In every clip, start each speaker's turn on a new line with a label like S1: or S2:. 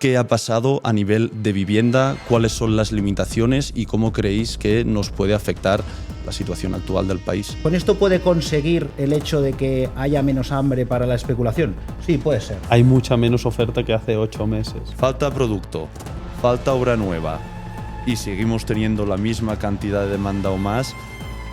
S1: ¿Qué ha pasado a nivel de vivienda? ¿Cuáles son las limitaciones y cómo creéis que nos puede afectar la situación actual del país?
S2: ¿Con esto puede conseguir el hecho de que haya menos hambre para la especulación? Sí, puede ser.
S3: Hay mucha menos oferta que hace 8 meses.
S1: Falta producto, falta obra nueva y seguimos teniendo la misma cantidad de demanda o más.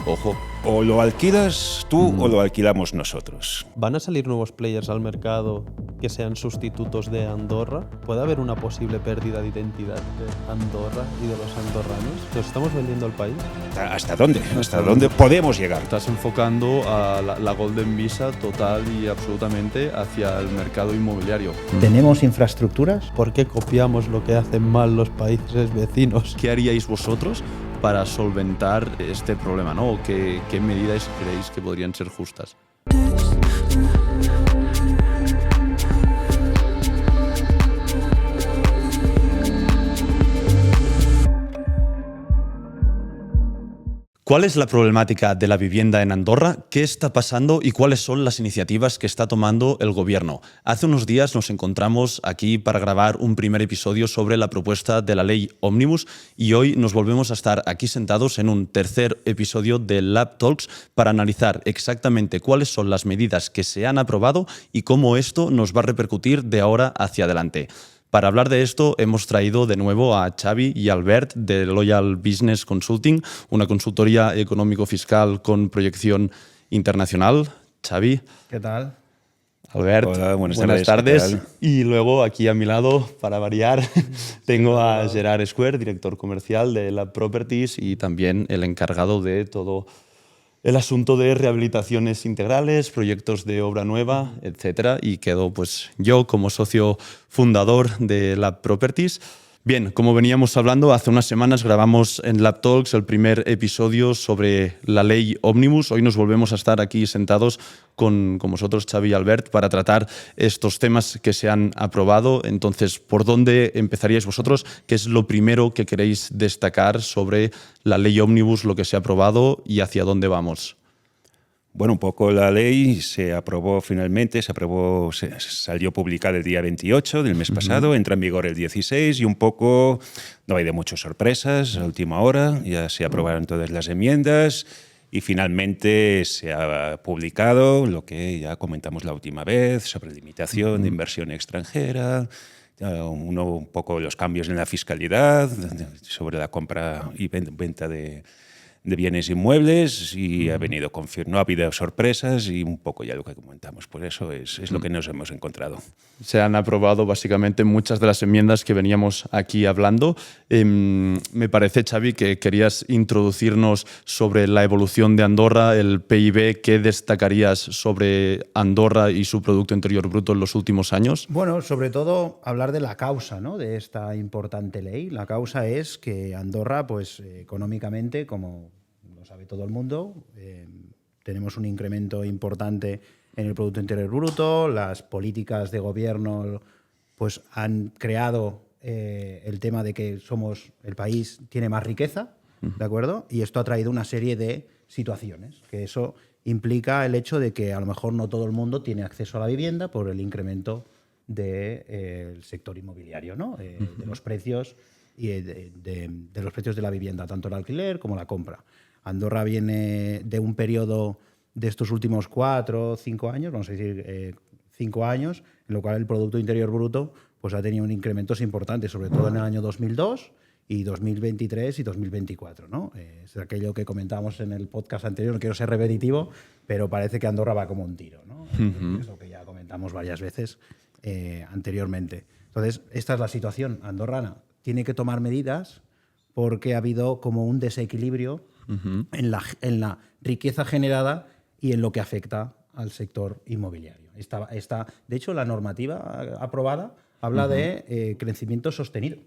S1: Ojo.
S4: O lo alquilas tú o lo alquilamos nosotros.
S3: ¿Van a salir nuevos players al mercado que sean sustitutos de Andorra? ¿Puede haber una posible pérdida de identidad de Andorra y de los andorranos? ¿Nos estamos vendiendo al país?
S4: ¿Hasta dónde? ¿Hasta dónde podemos llegar?
S1: Estás enfocando a la Golden Visa total y absolutamente hacia el mercado inmobiliario.
S2: ¿Tenemos infraestructuras?
S3: ¿Por qué copiamos lo que hacen mal los países vecinos?
S1: ¿Qué haríais vosotros para solventar este problema, ¿no? ¿Qué medidas creéis que podrían ser justas? ¿Cuál es la problemática de la vivienda en Andorra? ¿Qué está pasando y cuáles son las iniciativas que está tomando el gobierno? Hace unos días nos encontramos aquí para grabar un primer episodio sobre la propuesta de la ley Ómnibus y hoy nos volvemos a estar aquí sentados en un tercer episodio de Lab Talks para analizar exactamente cuáles son las medidas que se han aprobado y cómo esto nos va a repercutir de ahora hacia adelante. Para hablar de esto hemos traído de nuevo a Xavi y Albert de Loyal Business Consulting, una consultoría económico-fiscal con proyección internacional. Xavi.
S2: ¿Qué tal?
S1: Albert,
S4: hola, buenas
S1: tardes. Y luego aquí a mi lado, para variar, tengo a Gerard Square, director comercial de Lab Properties y también el encargado de todo el asunto de rehabilitaciones integrales, proyectos de obra nueva, etcétera, y quedo pues yo como socio fundador de Lab Properties. Bien, como veníamos hablando, hace unas semanas grabamos en Lab Talks el primer episodio sobre la ley Ómnibus. Hoy nos volvemos a estar aquí sentados con vosotros, Xavi y Albert, para tratar estos temas que se han aprobado. Entonces, ¿por dónde empezaríais vosotros? ¿Qué es lo primero que queréis destacar sobre la ley Ómnibus, lo que se ha aprobado y hacia dónde vamos?
S4: Bueno, un poco la ley se aprobó finalmente, salió publicada el día 28 del mes pasado, entra en vigor el 16 y un poco no hay de muchas sorpresas a última hora, ya se aprobaron todas las enmiendas y finalmente se ha publicado lo que ya comentamos la última vez sobre limitación de inversión extranjera, un poco los cambios en la fiscalidad, sobre la compra y venta de bienes inmuebles y no ha habido sorpresas y un poco ya lo que comentamos. Por eso es lo que nos hemos encontrado.
S1: Se han aprobado básicamente muchas de las enmiendas que veníamos aquí hablando. Me parece, Xavi, que querías introducirnos sobre la evolución de Andorra, el PIB. ¿Qué destacarías sobre Andorra y su Producto Interior Bruto en los últimos años?
S2: Bueno, sobre todo hablar de la causa, ¿no?, de esta importante ley. La causa es que Andorra, pues económicamente, como lo sabe todo el mundo, tenemos un incremento importante en el Producto Interior Bruto. Las políticas de gobierno pues han creado el tema de que el país tiene más riqueza, ¿de acuerdo? Y esto ha traído una serie de situaciones, que eso implica el hecho de que a lo mejor no todo el mundo tiene acceso a la vivienda por el incremento del sector inmobiliario, ¿no? De los precios y de los precios de la vivienda, tanto el alquiler como la compra. Andorra viene de un periodo de estos últimos 4 o 5 años, vamos a decir 5 años, en lo cual el Producto Interior Bruto pues ha tenido un incrementos importantes, sobre todo en el año 2002 y 2023 y 2024, ¿no? Es aquello que comentábamos en el podcast anterior, no quiero ser repetitivo, pero parece que Andorra va como un tiro, ¿no? Es lo que ya comentamos varias veces anteriormente. Entonces, esta es la situación andorrana. Tiene que tomar medidas porque ha habido como un desequilibrio en la riqueza generada y en lo que afecta al sector inmobiliario. De hecho, la normativa aprobada habla de crecimiento sostenido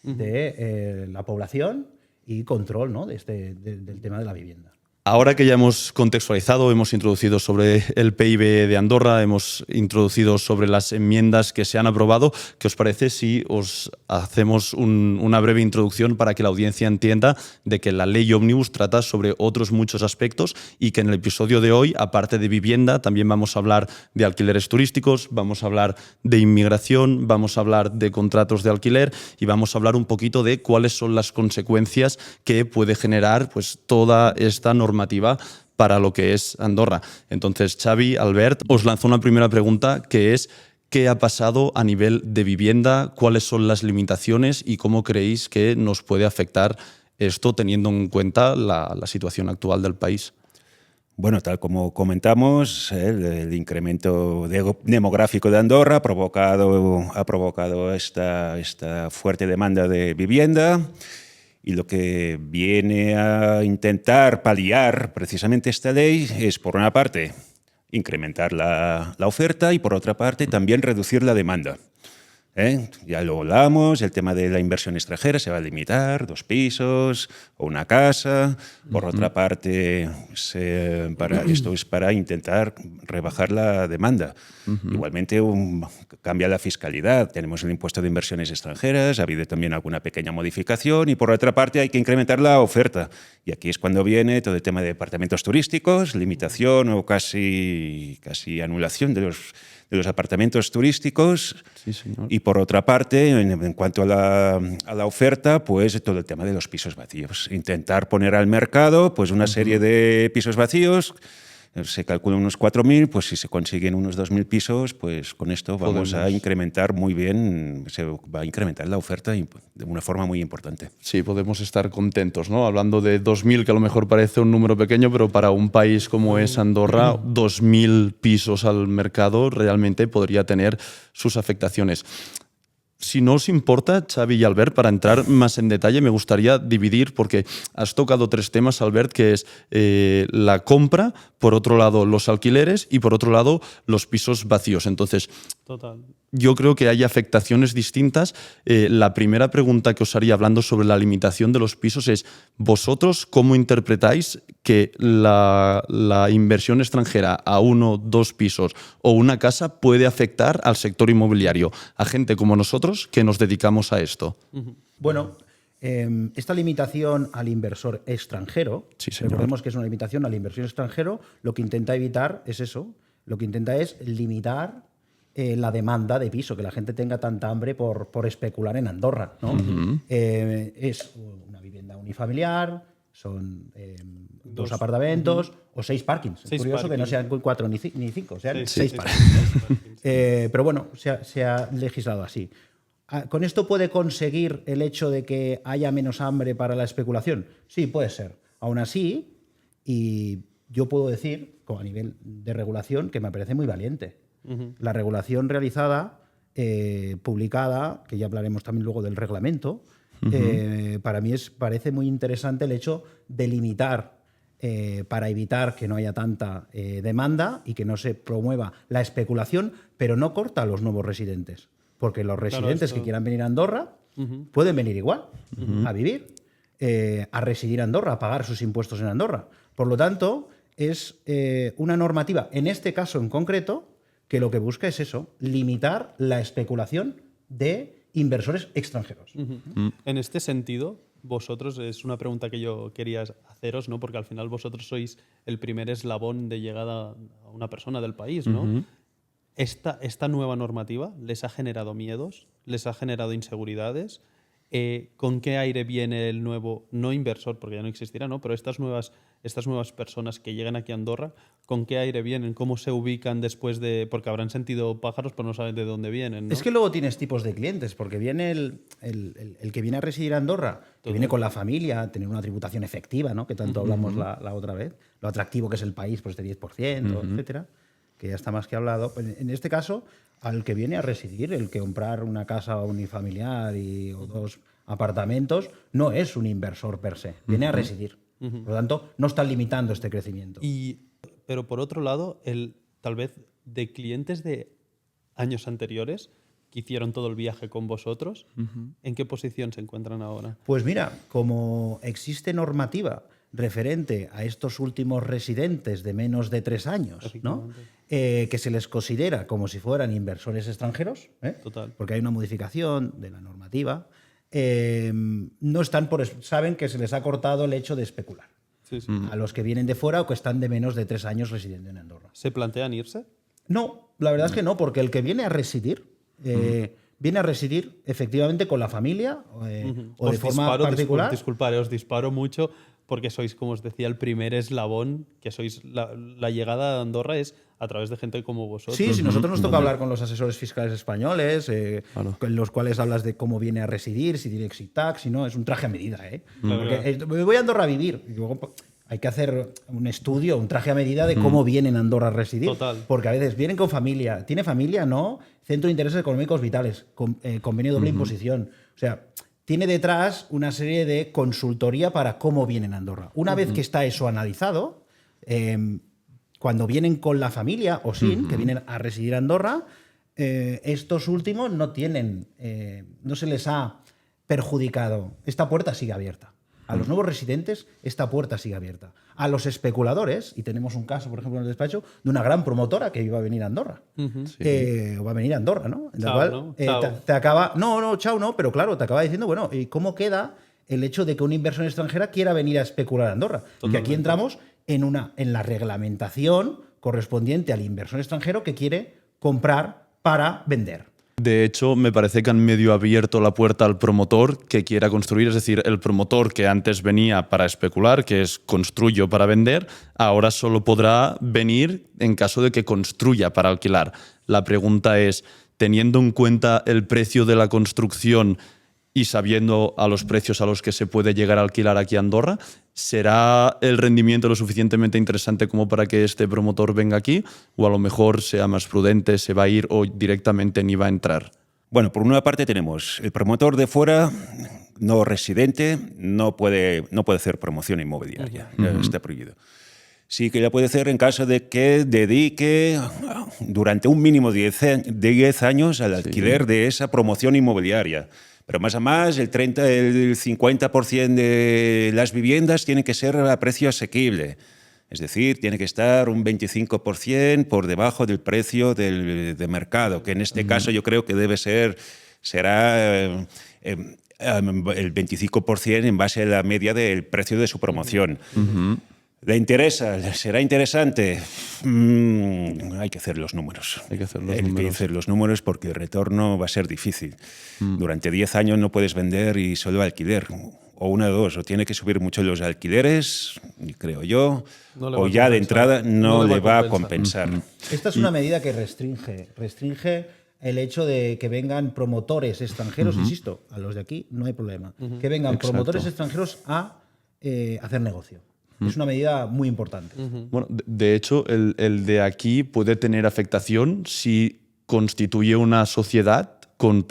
S2: de la población y control, ¿no?, del tema de la vivienda.
S1: Ahora que ya hemos contextualizado, hemos introducido sobre el PIB de Andorra, hemos introducido sobre las enmiendas que se han aprobado, ¿qué os parece si os hacemos una breve introducción para que la audiencia entienda de que la ley Ómnibus trata sobre otros muchos aspectos y que en el episodio de hoy, aparte de vivienda, también vamos a hablar de alquileres turísticos, vamos a hablar de inmigración, vamos a hablar de contratos de alquiler y vamos a hablar un poquito de cuáles son las consecuencias que puede generar pues, toda esta normativa para lo que es Andorra. Entonces, Xavi, Albert, os lanzo una primera pregunta que es ¿qué ha pasado a nivel de vivienda? ¿Cuáles son las limitaciones? ¿Y cómo creéis que nos puede afectar esto teniendo en cuenta la situación actual del país?
S4: Bueno, tal como comentamos, el incremento demográfico de Andorra ha provocado esta fuerte demanda de vivienda. Y lo que viene a intentar paliar precisamente esta ley es, por una parte, incrementar la oferta y, por otra parte, también reducir la demanda. Ya lo hablamos, el tema de la inversión extranjera se va a limitar, 2 pisos o una casa. Por otra parte, esto es para intentar rebajar la demanda. Igualmente, cambia la fiscalidad. Tenemos el impuesto de inversiones extranjeras, ha habido también alguna pequeña modificación y, por otra parte, hay que incrementar la oferta. Y aquí es cuando viene todo el tema de departamentos turísticos, limitación o casi anulación de los apartamentos turísticos.
S1: Sí, señor.
S4: Y por otra parte, en cuanto a la oferta, pues todo el tema de los pisos vacíos. Intentar poner al mercado pues una serie de pisos vacíos. Se calcula unos 4.000, pues si se consiguen unos 2.000 pisos, pues con esto vamos a incrementar muy bien, se va a incrementar la oferta de una forma muy importante.
S1: Sí, podemos estar contentos, ¿no? Hablando de 2.000, que a lo mejor parece un número pequeño, pero para un país como es Andorra, 2.000 pisos al mercado realmente podría tener sus afectaciones. Si no os importa, Xavi y Albert, para entrar más en detalle, me gustaría dividir, porque has tocado 3 temas, Albert, que es la compra, por otro lado los alquileres y por otro lado los pisos vacíos. Entonces,
S3: Total.
S1: yo creo que hay afectaciones distintas. La primera pregunta que os haría hablando sobre la limitación de los pisos es, ¿vosotros cómo interpretáis que la inversión extranjera a 1, 2 pisos o una casa puede afectar al sector inmobiliario, a gente como nosotros que nos dedicamos a esto?
S2: Bueno, esta limitación al inversor extranjero,
S1: Sí, señor.
S2: recordemos que es una limitación al inversor extranjero, lo que intenta evitar es eso, lo que intenta es limitar la demanda de piso, que la gente tenga tanta hambre por especular en Andorra, ¿no? Es una vivienda unifamiliar, son 2 apartamentos o 6 parkings. Es curioso que no sean 4 ni 5, sean 6 parkings. Pero bueno, se ha legislado así. ¿Con esto puede conseguir el hecho de que haya menos hambre para la especulación? Sí, puede ser. Aún así, y yo puedo decir, a nivel de regulación, que me parece muy valiente. La regulación realizada, publicada, que ya hablaremos también luego del reglamento, para mí parece muy interesante el hecho de limitar para evitar que no haya tanta demanda y que no se promueva la especulación, pero no corta a los nuevos residentes. Porque los residentes que quieran venir a Andorra pueden venir igual a vivir, a residir en Andorra, a pagar sus impuestos en Andorra. Por lo tanto, es una normativa, en este caso en concreto, que lo que busca es eso, limitar la especulación de inversores extranjeros.
S3: En este sentido, vosotros, es una pregunta que yo quería haceros, ¿no? Porque al final vosotros sois el primer eslabón de llegada a una persona del país, ¿no? Esta nueva normativa les ha generado miedos, les ha generado inseguridades. ¿Con qué aire viene el nuevo, no inversor, porque ya no existirá, ¿no? Pero estas nuevas personas que llegan aquí a Andorra, ¿con qué aire vienen? ¿Cómo se ubican después de...? Porque habrán sentido pájaros, pero no saben de dónde vienen, ¿no?
S2: Es que luego tienes tipos de clientes, porque viene el que viene a residir a Andorra, que viene con la familia, tener una tributación efectiva, ¿no? Que tanto hablamos la otra vez, lo atractivo que es el país, pues este 10%, etcétera, que ya está más que hablado. En este caso, al que viene a residir, el que comprar una casa unifamiliar o 2 apartamentos, no es un inversor per se, viene a residir. Por lo tanto, no está limitando este crecimiento.
S3: Pero por otro lado, tal vez de clientes de años anteriores que hicieron todo el viaje con vosotros, ¿en qué posición se encuentran ahora?
S2: Pues mira, como existe normativa referente a estos últimos residentes de menos de 3 años, ¿no? Que se les considera como si fueran inversores extranjeros,
S3: Total.
S2: porque hay una modificación de la normativa, no están saben que se les ha cortado el hecho de especular.
S3: Sí, sí.
S2: A los que vienen de fuera o que están de menos de 3 años residiendo en Andorra.
S3: ¿Se plantean irse?
S2: No, la verdad es que no, porque el que viene a residir, viene a residir efectivamente con la familia o de forma particular.
S3: Os disparo mucho porque sois, como os decía, el primer eslabón, que sois la llegada a Andorra es a través de gente como vosotros.
S2: Sí, sí, nosotros nos toca hablar con los asesores fiscales españoles, con los cuales hablas de cómo viene a residir, si tiene exit tax, si no, es un traje a medida. Porque me voy a Andorra a vivir. Y luego hay que hacer un estudio, un traje a medida de cómo vienen a Andorra a residir.
S3: Total.
S2: Porque a veces vienen con familia. ¿Tiene familia? No. Centro de Intereses Económicos Vitales. Convenio de doble imposición. O sea, tiene detrás una serie de consultoría para cómo vienen a Andorra. Una vez que está eso analizado, cuando vienen con la familia o sin, que vienen a residir a Andorra, estos últimos no tienen, no se les ha perjudicado. Esta puerta sigue abierta. A los nuevos residentes, esta puerta sigue abierta. A los especuladores, y tenemos un caso, por ejemplo, en el despacho, de una gran promotora que iba a venir a Andorra. O va a venir a Andorra, ¿no? En la
S3: Chao,
S2: cual,
S3: ¿no? Chao.
S2: te acaba. No, chao, no, pero claro, te acaba diciendo, bueno, ¿y cómo queda el hecho de que una inversión extranjera quiera venir a especular a Andorra? Porque aquí entramos en la reglamentación correspondiente al inversor extranjero que quiere comprar para vender.
S1: De hecho, me parece que han medio abierto la puerta al promotor que quiera construir. Es decir, el promotor que antes venía para especular, que es construyo para vender, ahora solo podrá venir en caso de que construya para alquilar. La pregunta es, teniendo en cuenta el precio de la construcción y sabiendo a los precios a los que se puede llegar a alquilar aquí a Andorra, ¿será el rendimiento lo suficientemente interesante como para que este promotor venga aquí? ¿O a lo mejor sea más prudente, se va a ir o directamente ni va a entrar?
S4: Bueno, por una parte tenemos el promotor de fuera, no residente, no puede hacer promoción inmobiliaria, está prohibido. Sí que la puede hacer en caso de que dedique durante un mínimo de 10 años al alquiler de esa promoción inmobiliaria. Pero más a más, el 50% de las viviendas tienen que ser a precio asequible. Es decir, tiene que estar un 25% por debajo del precio de mercado, que en este caso yo creo que será el 25% en base a la media del precio de su promoción. ¿Le interesa? ¿Será interesante? Hay que hacer los números.
S1: Hay que hacer
S4: los números porque el retorno va a ser difícil. Durante 10 años no puedes vender y solo alquiler. O una de dos, o tiene que subir mucho los alquileres, creo yo, o ya de entrada no le va a compensar.
S2: Esta es una medida que restringe el hecho de que vengan promotores extranjeros, insisto, a los de aquí no hay problema, que vengan promotores extranjeros a hacer negocio. Es una medida muy importante.
S1: Bueno, de hecho, el de aquí puede tener afectación si constituye una sociedad con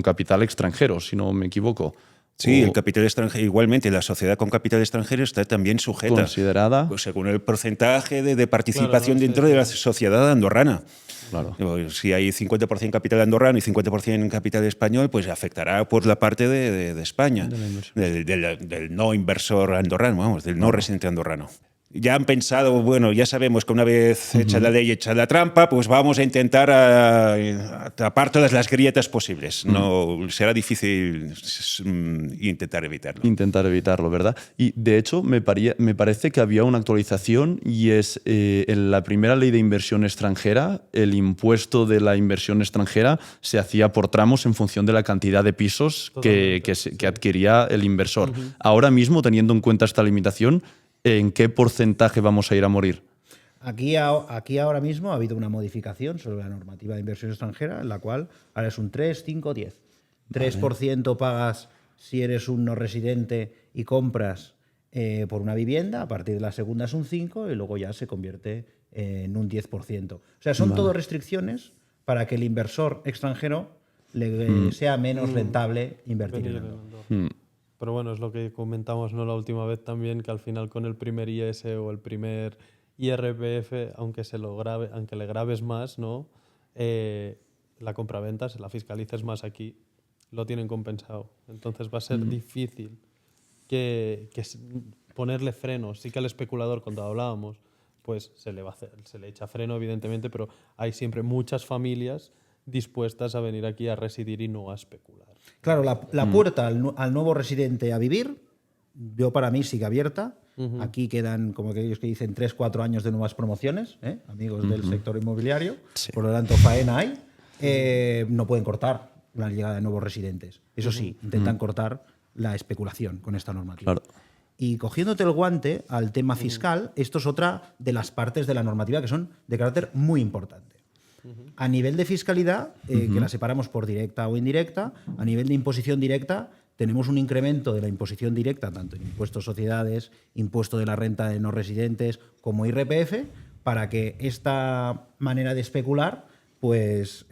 S1: capital extranjero, si no me equivoco.
S4: Sí, el capital extranjero, igualmente, la sociedad con capital extranjero está también sujeta.
S1: Considerada.
S4: Pues según el porcentaje de participación dentro de la sociedad andorrana.
S1: Claro.
S4: Si hay 50% capital andorrano y 50% capital español, pues afectará por la parte de España, del no inversor andorrano, vamos, del no residente andorrano. Ya han pensado, bueno, ya sabemos que una vez hecha la ley, hecha la trampa, pues vamos a intentar tapar todas las grietas posibles. No será difícil intentar evitarlo.
S1: Intentar evitarlo, ¿verdad? Y de hecho, me parece que había una actualización y es en la primera ley de inversión extranjera, el impuesto de la inversión extranjera se hacía por tramos en función de la cantidad de pisos que adquiría el inversor. Ahora mismo, teniendo en cuenta esta limitación, ¿en qué porcentaje vamos a ir a morir?
S2: Aquí ahora mismo ha habido una modificación sobre la normativa de inversión extranjera, en la cual ahora es un 3, 5, 10. 3% pagas si eres un no residente y compras por una vivienda, a partir de la segunda es un 5% y luego ya se convierte en un 10%. O sea, son todo restricciones para que el inversor extranjero le sea menos rentable invertir en Andorra.
S3: Pero bueno, es lo que comentamos la última vez también, que al final con el primer IS o el primer IRPF, aunque le graves más, ¿no? La compraventa, se la fiscalices más aquí, lo tienen compensado. Entonces va a ser difícil que ponerle freno. Sí que al especulador, cuando hablábamos, pues se le echa freno, evidentemente, pero hay siempre muchas familias dispuestas a venir aquí a residir y no a especular.
S2: Claro, la puerta al nuevo residente a vivir, yo para mí sigue abierta. Aquí quedan, como aquellos que dicen, 3-4 años de nuevas promociones, amigos del sector inmobiliario.
S1: Sí.
S2: Por lo tanto, faena hay. No pueden cortar la llegada de nuevos residentes. Eso sí, intentan cortar la especulación con esta normativa.
S1: Claro.
S2: Y cogiéndote el guante al tema fiscal, esto es otra de las partes de la normativa que son de carácter muy importante. A nivel de fiscalidad, que la separamos por directa o indirecta, a nivel de imposición directa, tenemos un incremento de la imposición directa, tanto en impuestos sociedades, impuesto de la renta de no residentes, como IRPF, para que esta manera de especular, pues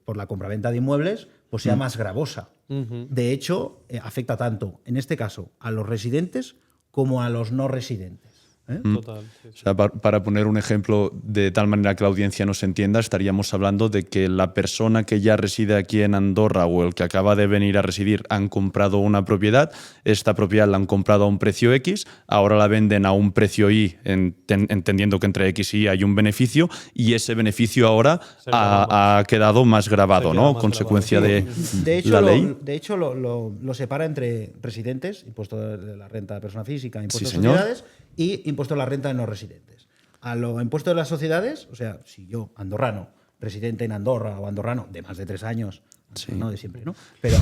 S2: por la compraventa de inmuebles, pues sea más gravosa. De hecho, afecta tanto, en este caso, a los residentes como a los no residentes.
S3: Total. Sí,
S1: O sea, para poner un ejemplo de tal manera que la audiencia nos entienda, estaríamos hablando de que la persona que ya reside aquí en Andorra o el que acaba de venir a residir han comprado una propiedad, esta propiedad la han comprado a un precio X, ahora la venden a un precio Y, entendiendo que entre X y Y hay un beneficio, y ese beneficio ahora ha quedado más grabado, ¿no? Consecuencia de la ley.
S2: De hecho, lo separa entre residentes, impuesto de la renta de persona física, impuesto
S1: Sí,
S2: de
S1: señor.
S2: sociedades, y impuesto de la renta de no residentes. A lo impuesto de las sociedades, o sea, si yo, andorrano, residente en Andorra o andorrano de más de 3 años,
S1: Sí.
S2: no de siempre, ¿no? Pero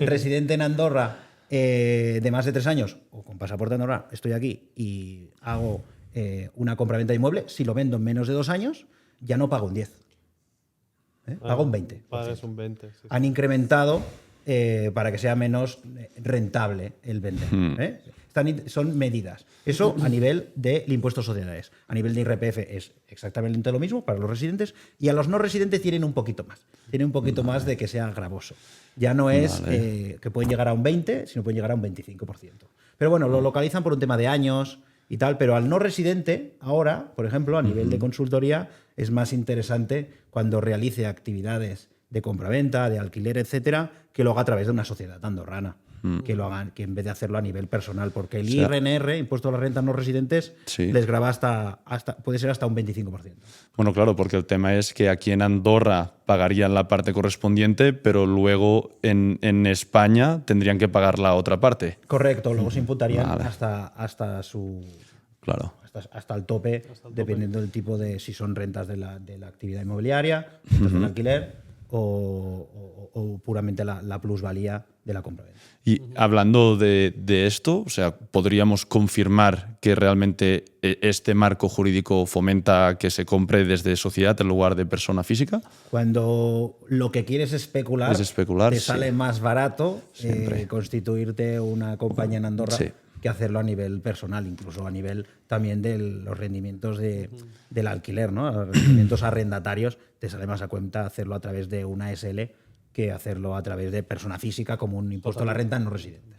S2: residente en Andorra de más de 3 años o con pasaporte andorrano, estoy aquí y hago una compraventa de inmueble, si lo vendo en menos de 2 años, ya no pago un 10. Pago un 20.
S3: Pagas un 20. Sí,
S2: Han incrementado para que sea menos rentable el vender. Son medidas. Eso a nivel del impuesto a sociedades. A nivel de IRPF es exactamente lo mismo para los residentes, y a los no residentes tienen un poquito más. Tienen un poquito más de que sea gravoso. Ya no es que pueden llegar a un 20, sino pueden llegar a un 25%. Pero bueno, lo localizan por un tema de años y tal, pero al no residente, ahora, por ejemplo, a nivel de consultoría, es más interesante cuando realice actividades de compraventa, de alquiler, etcétera, que lo haga a través de una sociedad andorrana. Que lo hagan, que en vez de hacerlo a nivel personal, porque el IRNR, impuesto a la renta no residentes,
S1: Sí.
S2: les graba puede ser hasta un 25%.
S1: Bueno, claro, porque el tema es que aquí en Andorra pagarían la parte correspondiente, pero luego en España tendrían que pagar la otra parte.
S2: Correcto, luego se imputarían
S1: Vale.
S2: hasta
S1: Claro.
S2: hasta el tope, dependiendo del tipo de si son rentas de la actividad inmobiliaria, rentas del alquiler o puramente la plusvalía de la compraventa.
S1: Y hablando de esto, o sea, ¿podríamos confirmar que realmente este marco jurídico fomenta que se compre desde sociedad en lugar de persona física?
S2: Cuando lo que quieres especular,
S1: Es especular,
S2: te
S1: sí.
S2: sale más barato
S1: Siempre.
S2: constituirte una compañía en Andorra
S1: Sí.
S2: que hacerlo a nivel personal, incluso a nivel también de los rendimientos del alquiler, ¿no? Los rendimientos arrendatarios, te sale más a cuenta hacerlo a través de una SL que hacerlo a través de persona física como un impuesto a la renta en no residentes.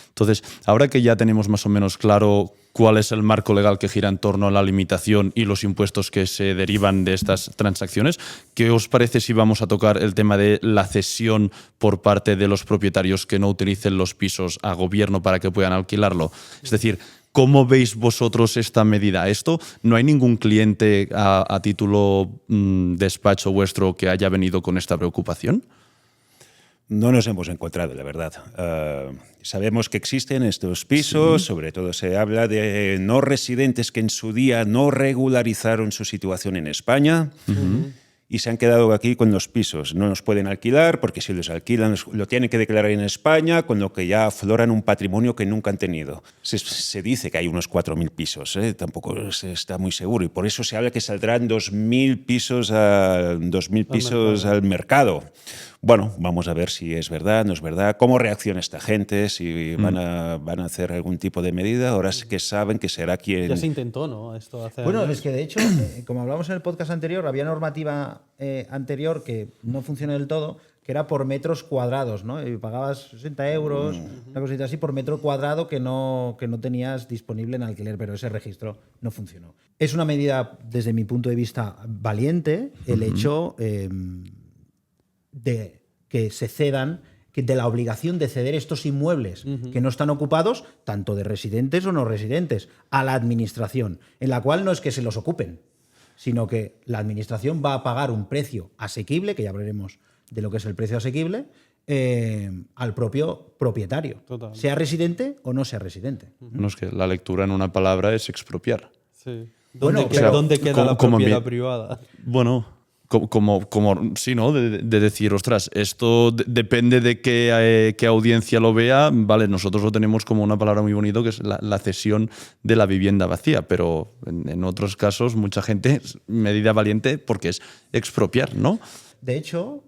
S1: Entonces, ahora que ya tenemos más o menos claro cuál es el marco legal que gira en torno a la limitación y los impuestos que se derivan de estas transacciones, ¿qué os parece si vamos a tocar el tema de la cesión por parte de los propietarios que no utilicen los pisos a gobierno para que puedan alquilarlo? Es decir, ¿cómo veis vosotros esta medida? ¿Esto no hay ningún cliente a título despacho vuestro que haya venido con esta preocupación?
S4: No nos hemos encontrado, la verdad. Sabemos que existen estos pisos, sobre todo se habla de no residentes que en su día no regularizaron su situación en España y se han quedado aquí con los pisos. No nos pueden alquilar porque si los alquilan lo tienen que declarar en España, con lo que ya afloran un patrimonio que nunca han tenido. Se dice que hay unos 4.000 pisos, tampoco se está muy seguro, y por eso se habla que saldrán 2.000 pisos, al mercado. Bueno, vamos a ver si es verdad, no es verdad, cómo reacciona esta gente, si van a hacer algún tipo de medida. Ahora es que saben que será quien...
S3: Ya se intentó, ¿no? Esto hace
S2: Bueno,
S3: años.
S2: es que de hecho, como hablamos en el podcast anterior, había normativa anterior que no funciona del todo, que era por metros cuadrados, ¿no? Y pagabas 60 euros, una cosita así, por metro cuadrado que no tenías disponible en alquiler, pero ese registro no funcionó. Es una medida, desde mi punto de vista, valiente el hecho de que se cedan, de la obligación de ceder estos inmuebles que no están ocupados, tanto de residentes o no residentes, a la administración, en la cual no es que se los ocupen, sino que la administración va a pagar un precio asequible, que ya hablaremos de lo que es el precio asequible, al propio propietario,
S3: Total.
S2: sea residente o no sea residente.
S1: No, es que la lectura en una palabra es expropiar.
S3: Sí.
S2: Bueno,
S3: ¿Dónde,
S2: pero
S3: ¿dónde queda la
S1: como
S3: propiedad
S1: mi-
S3: privada?
S1: Bueno, sí, ¿no? De decir, ostras, esto depende de qué audiencia lo vea. Vale, nosotros lo tenemos como una palabra muy bonita, que es la cesión de la vivienda vacía, pero en otros casos mucha gente, medida valiente, porque es expropiar, ¿no?
S2: De hecho,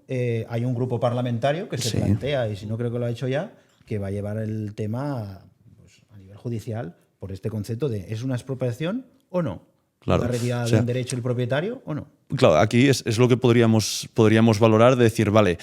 S2: hay un grupo parlamentario que se
S1: Sí.
S2: plantea, y si no creo que lo ha hecho ya, que va a llevar el tema pues, a nivel judicial por este concepto de ¿es una expropiación o no?
S1: Claro.
S2: ¿Está retirada
S1: O sea,
S2: de un derecho el propietario o no?
S1: Claro, aquí es lo que podríamos valorar, de decir, vale,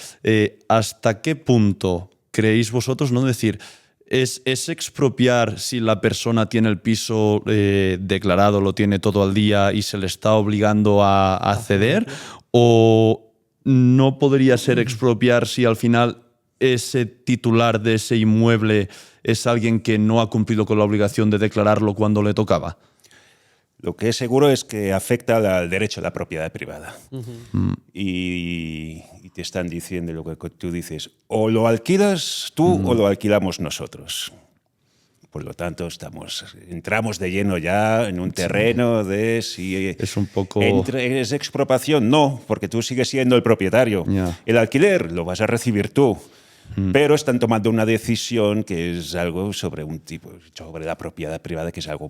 S1: ¿hasta qué punto creéis vosotros, no decir, es expropiar si la persona tiene el piso declarado, lo tiene todo al día y se le está obligando a ceder? ¿O no podría ser expropiar si al final ese titular de ese inmueble es alguien que no ha cumplido con la obligación de declararlo cuando le tocaba?
S4: Lo que es seguro es que afecta al derecho a la propiedad privada. Y te están diciendo lo que tú dices, o lo alquilas tú o lo alquilamos nosotros. Por lo tanto, entramos de lleno ya en un terreno de si
S1: Es un poco...
S4: ¿es expropiación? No, porque tú sigues siendo el propietario.
S1: Ya.
S4: El alquiler lo vas a recibir tú. Pero están tomando una decisión que es algo sobre la propiedad privada, que es algo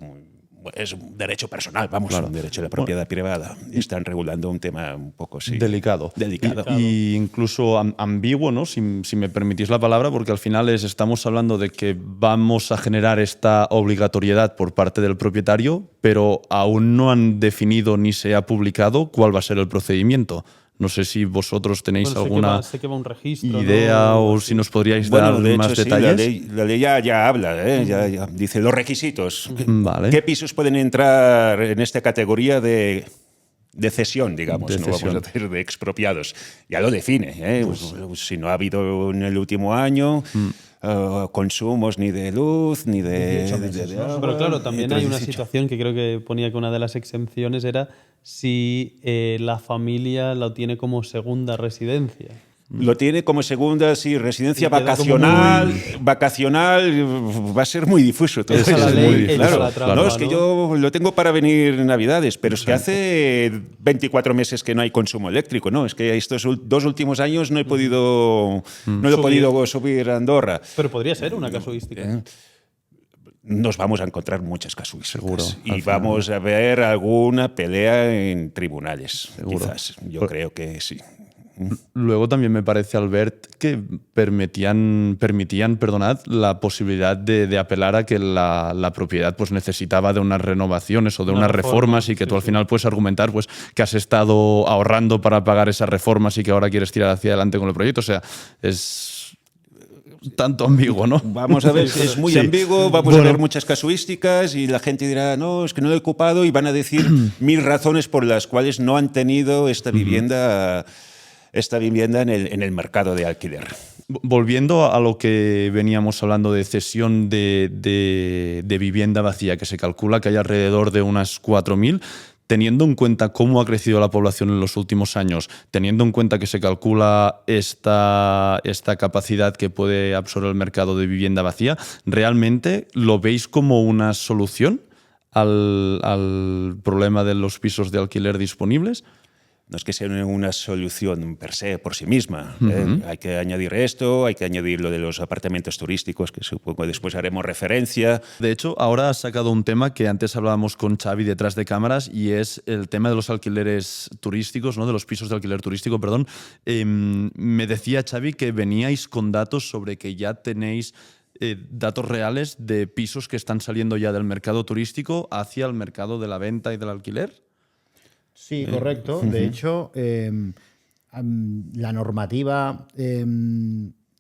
S4: es un derecho personal, vamos,
S1: Claro.
S4: un derecho a la propiedad privada. Están regulando un tema un poco
S1: delicado.
S4: Delicado.
S1: Y incluso ambiguo, ¿no? Si me permitís la palabra, porque al final estamos hablando de que vamos a generar esta obligatoriedad por parte del propietario, pero aún no han definido ni se ha publicado cuál va a ser el procedimiento. No sé si vosotros tenéis
S3: Bueno,
S1: alguna
S3: sé que va un registro,
S1: idea
S3: ¿no?
S1: o si nos podríais dar
S4: de
S1: más
S4: hecho, sí,
S1: detalles.
S4: la ley ya habla, ya dice los requisitos.
S1: Vale.
S4: ¿Qué pisos pueden entrar en esta categoría de cesión, digamos?
S1: De
S4: No vamos
S1: cesión.
S4: a decir de expropiados. Ya lo define. Si no ha habido en el último año consumos ni de luz, ni de
S2: 18 meses, ¿no?
S4: agua,
S3: Pero claro, también hay una
S4: 18.
S3: situación que creo que ponía que una de las exenciones era si la familia lo tiene como segunda residencia.
S4: Lo tiene como segunda, sí, residencia
S3: Y queda
S4: vacacional.
S3: como
S4: Vacacional va a ser muy difuso todo
S1: Esa
S4: eso.
S1: la ley,
S4: Muy
S1: esa
S4: claro.
S3: la trampa,
S4: No, es que
S3: ¿no?
S4: yo lo tengo para venir en Navidades, pero es que hace 24 meses que no hay consumo eléctrico. No, es que estos 2 últimos años no he podido, no he podido subir a Andorra.
S3: Pero podría ser una casuística.
S4: Nos vamos a encontrar muchas casuísticas.
S1: Seguro,
S4: Y
S1: al final.
S4: vamos a ver alguna pelea en tribunales.
S1: Seguro.
S4: Quizás. Yo creo que sí.
S1: Luego también me parece, Albert, que permitían, la posibilidad de apelar a que la propiedad pues, necesitaba de unas renovaciones o de
S3: Una
S1: unas
S3: reforma,
S1: reformas y que
S3: sí,
S1: tú al
S3: sí.
S1: final puedes argumentar pues, que has estado ahorrando para pagar esas reformas y que ahora quieres tirar hacia adelante con el proyecto. O sea, es tanto ambiguo, ¿no?
S4: Vamos a ver, es muy
S1: Sí.
S4: ambiguo, vamos
S1: Bueno.
S4: a ver muchas casuísticas y la gente dirá, no, es que no lo he ocupado y van a decir 1000 razones por las cuales no han tenido esta vivienda en el mercado de alquiler.
S1: Volviendo a lo que veníamos hablando de cesión de vivienda vacía, que se calcula que hay alrededor de unas 4.000, teniendo en cuenta cómo ha crecido la población en los últimos años, teniendo en cuenta que se calcula esta capacidad que puede absorber el mercado de vivienda vacía, ¿realmente lo veis como una solución al problema de los pisos de alquiler disponibles?
S4: No es que sea una solución per se, por sí misma. Hay que añadir esto, hay que añadir lo de los apartamentos turísticos, que supongo que después haremos referencia.
S1: De hecho, ahora has sacado un tema que antes hablábamos con Xavi detrás de cámaras y es el tema de los alquileres turísticos, ¿no? De los pisos de alquiler turístico, perdón. Me decía Xavi que veníais con datos sobre que ya tenéis datos reales de pisos que están saliendo ya del mercado turístico hacia el mercado de la venta y del alquiler.
S2: Sí, correcto. De hecho, la normativa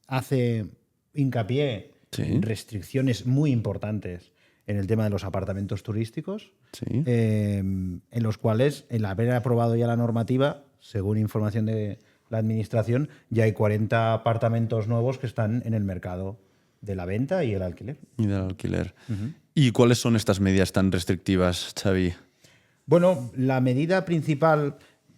S2: hace hincapié
S1: Sí.
S2: en restricciones muy importantes en el tema de los apartamentos turísticos,
S1: Sí.
S2: en los cuales, el haber aprobado ya la normativa, según información de la administración, ya hay 40 apartamentos nuevos que están en el mercado de la venta y el alquiler.
S1: Y del alquiler. ¿Y cuáles son estas medidas tan restrictivas, Xavi?
S2: Bueno, la medida principal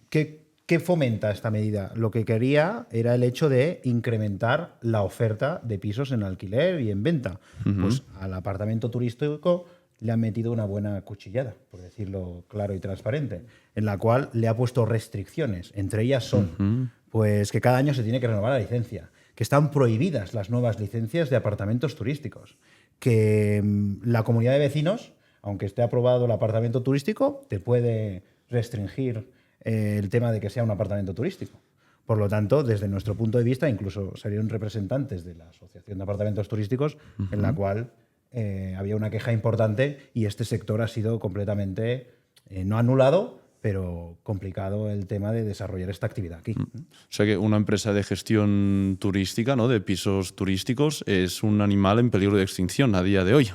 S2: ¿qué fomenta esta medida? Lo que quería era el hecho de incrementar la oferta de pisos en alquiler y en venta. Pues al apartamento turístico le han metido una buena cuchillada, por decirlo claro y transparente, en la cual le ha puesto restricciones. Entre ellas son pues que cada año se tiene que renovar la licencia, que están prohibidas las nuevas licencias de apartamentos turísticos, que la comunidad de vecinos, aunque esté aprobado el apartamento turístico, te puede restringir el tema de que sea un apartamento turístico. Por lo tanto, desde nuestro punto de vista, incluso salieron representantes de la Asociación de Apartamentos Turísticos, en la cual había una queja importante y este sector ha sido completamente, no anulado, pero complicado el tema de desarrollar esta actividad aquí.
S1: O sea que una empresa de gestión turística, ¿no?, de pisos turísticos, es un animal en peligro de extinción a día de hoy.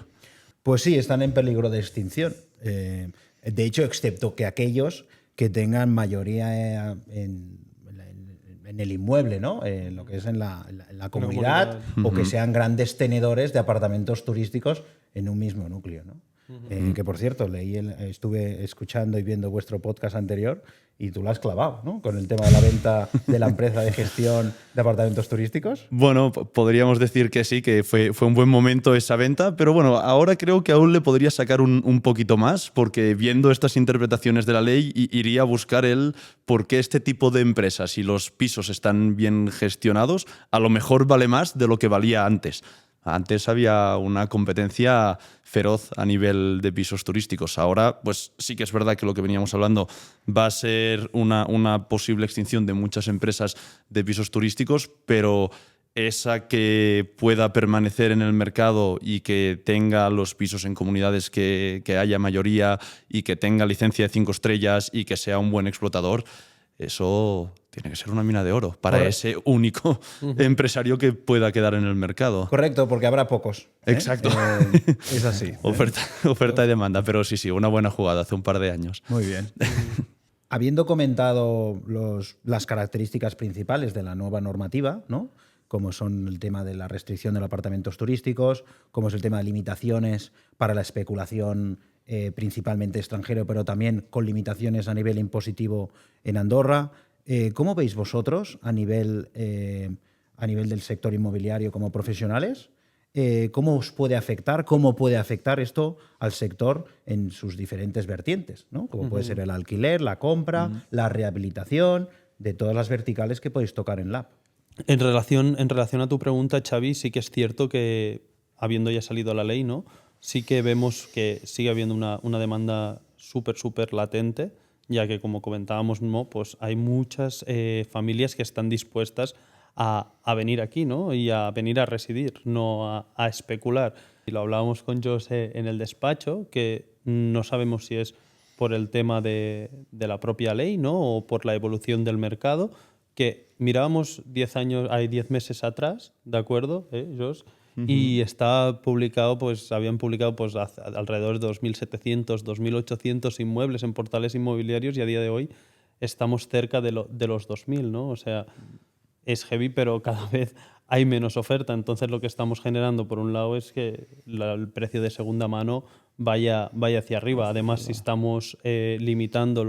S2: Pues sí, están en peligro de extinción. De hecho, excepto que aquellos que tengan mayoría en el inmueble, ¿no? En lo que es en la comunidad, o que sean grandes tenedores de apartamentos turísticos en un mismo núcleo, ¿no? Que por cierto, estuve escuchando y viendo vuestro podcast anterior y tú lo has clavado, ¿no?, con el tema de la venta de la empresa de gestión de apartamentos turísticos.
S1: Bueno, podríamos decir que sí, que fue un buen momento esa venta, pero bueno, ahora creo que aún le podría sacar un poquito más, porque viendo estas interpretaciones de la ley iría a buscar el por qué este tipo de empresas, si los pisos están bien gestionados, a lo mejor vale más de lo que valía antes. Antes había una competencia feroz a nivel de pisos turísticos. Ahora, pues sí que es verdad que lo que veníamos hablando va a ser una posible extinción de muchas empresas de pisos turísticos, pero esa que pueda permanecer en el mercado y que tenga los pisos en comunidades que haya mayoría y que tenga licencia de 5 estrellas y que sea un buen explotador, eso tiene que ser una mina de oro para ese único empresario que pueda quedar en el mercado.
S2: Correcto, porque habrá pocos.
S1: Exacto.
S2: Es así.
S1: Oferta y demanda, pero sí, una buena jugada hace un par de años.
S2: Muy bien. Habiendo comentado las características principales de la nueva normativa, ¿no?, como son el tema de la restricción de los apartamentos turísticos, como es el tema de limitaciones para la especulación principalmente extranjero, pero también con limitaciones a nivel impositivo en Andorra. ¿Cómo veis vosotros a nivel del sector inmobiliario como profesionales? ¿Cómo os puede afectar? ¿Cómo puede afectar esto al sector en sus diferentes vertientes, ¿no? Como puede ser el alquiler, la compra, la rehabilitación, de todas las verticales que podéis tocar en Lab.
S3: En relación a tu pregunta, Xavi, sí que es cierto que, habiendo ya salido la ley, ¿no?, sí que vemos que sigue habiendo una demanda súper latente, ya que, como comentábamos, ¿no?, pues hay muchas familias que están dispuestas a venir aquí, ¿no?, y a venir a residir, no a especular. Y lo hablábamos con José en el despacho, que no sabemos si es por el tema de la propia ley, ¿no?, o por la evolución del mercado, que mirábamos 10 meses atrás, ¿de acuerdo, Jos? Y está publicado, pues habían publicado pues alrededor de 2.700, 2.800 inmuebles en portales inmobiliarios, y a día de hoy estamos cerca de los 2.000, ¿no? O sea, es heavy, pero cada vez hay menos oferta. Entonces lo que estamos generando, por un lado, es que el precio de segunda mano vaya hacia arriba. Además, si estamos limitando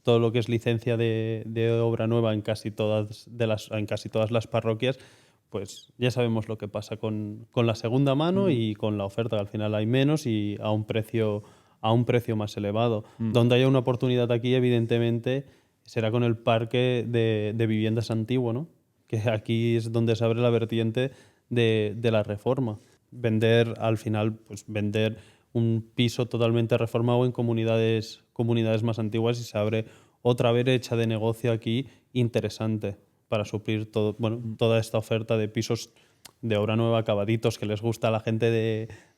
S3: todo lo que es licencia de obra nueva en casi todas las parroquias, pues ya sabemos lo que pasa con la segunda mano y con la oferta, que al final hay menos y a un precio más elevado. Donde haya una oportunidad aquí, evidentemente, será con el parque de viviendas antiguo, ¿no?, que aquí es donde se abre la vertiente de la reforma. Vender un piso totalmente reformado en comunidades más antiguas, y se abre otra brecha de negocio aquí interesante para suplir toda esta oferta de pisos de obra nueva acabaditos que les gusta a la gente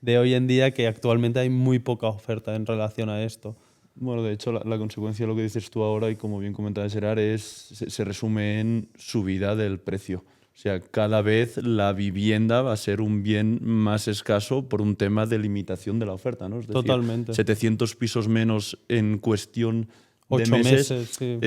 S3: de hoy en día, que actualmente hay muy poca oferta en relación a esto.
S1: Bueno, de hecho, la consecuencia de lo que dices tú ahora, y como bien comentaba Gerard, se resume en subida del precio. O sea, cada vez la vivienda va a ser un bien más escaso por un tema de limitación de la oferta, ¿no? Es decir,
S3: Totalmente.
S1: 700 pisos menos en cuestión
S3: 8 meses, sí.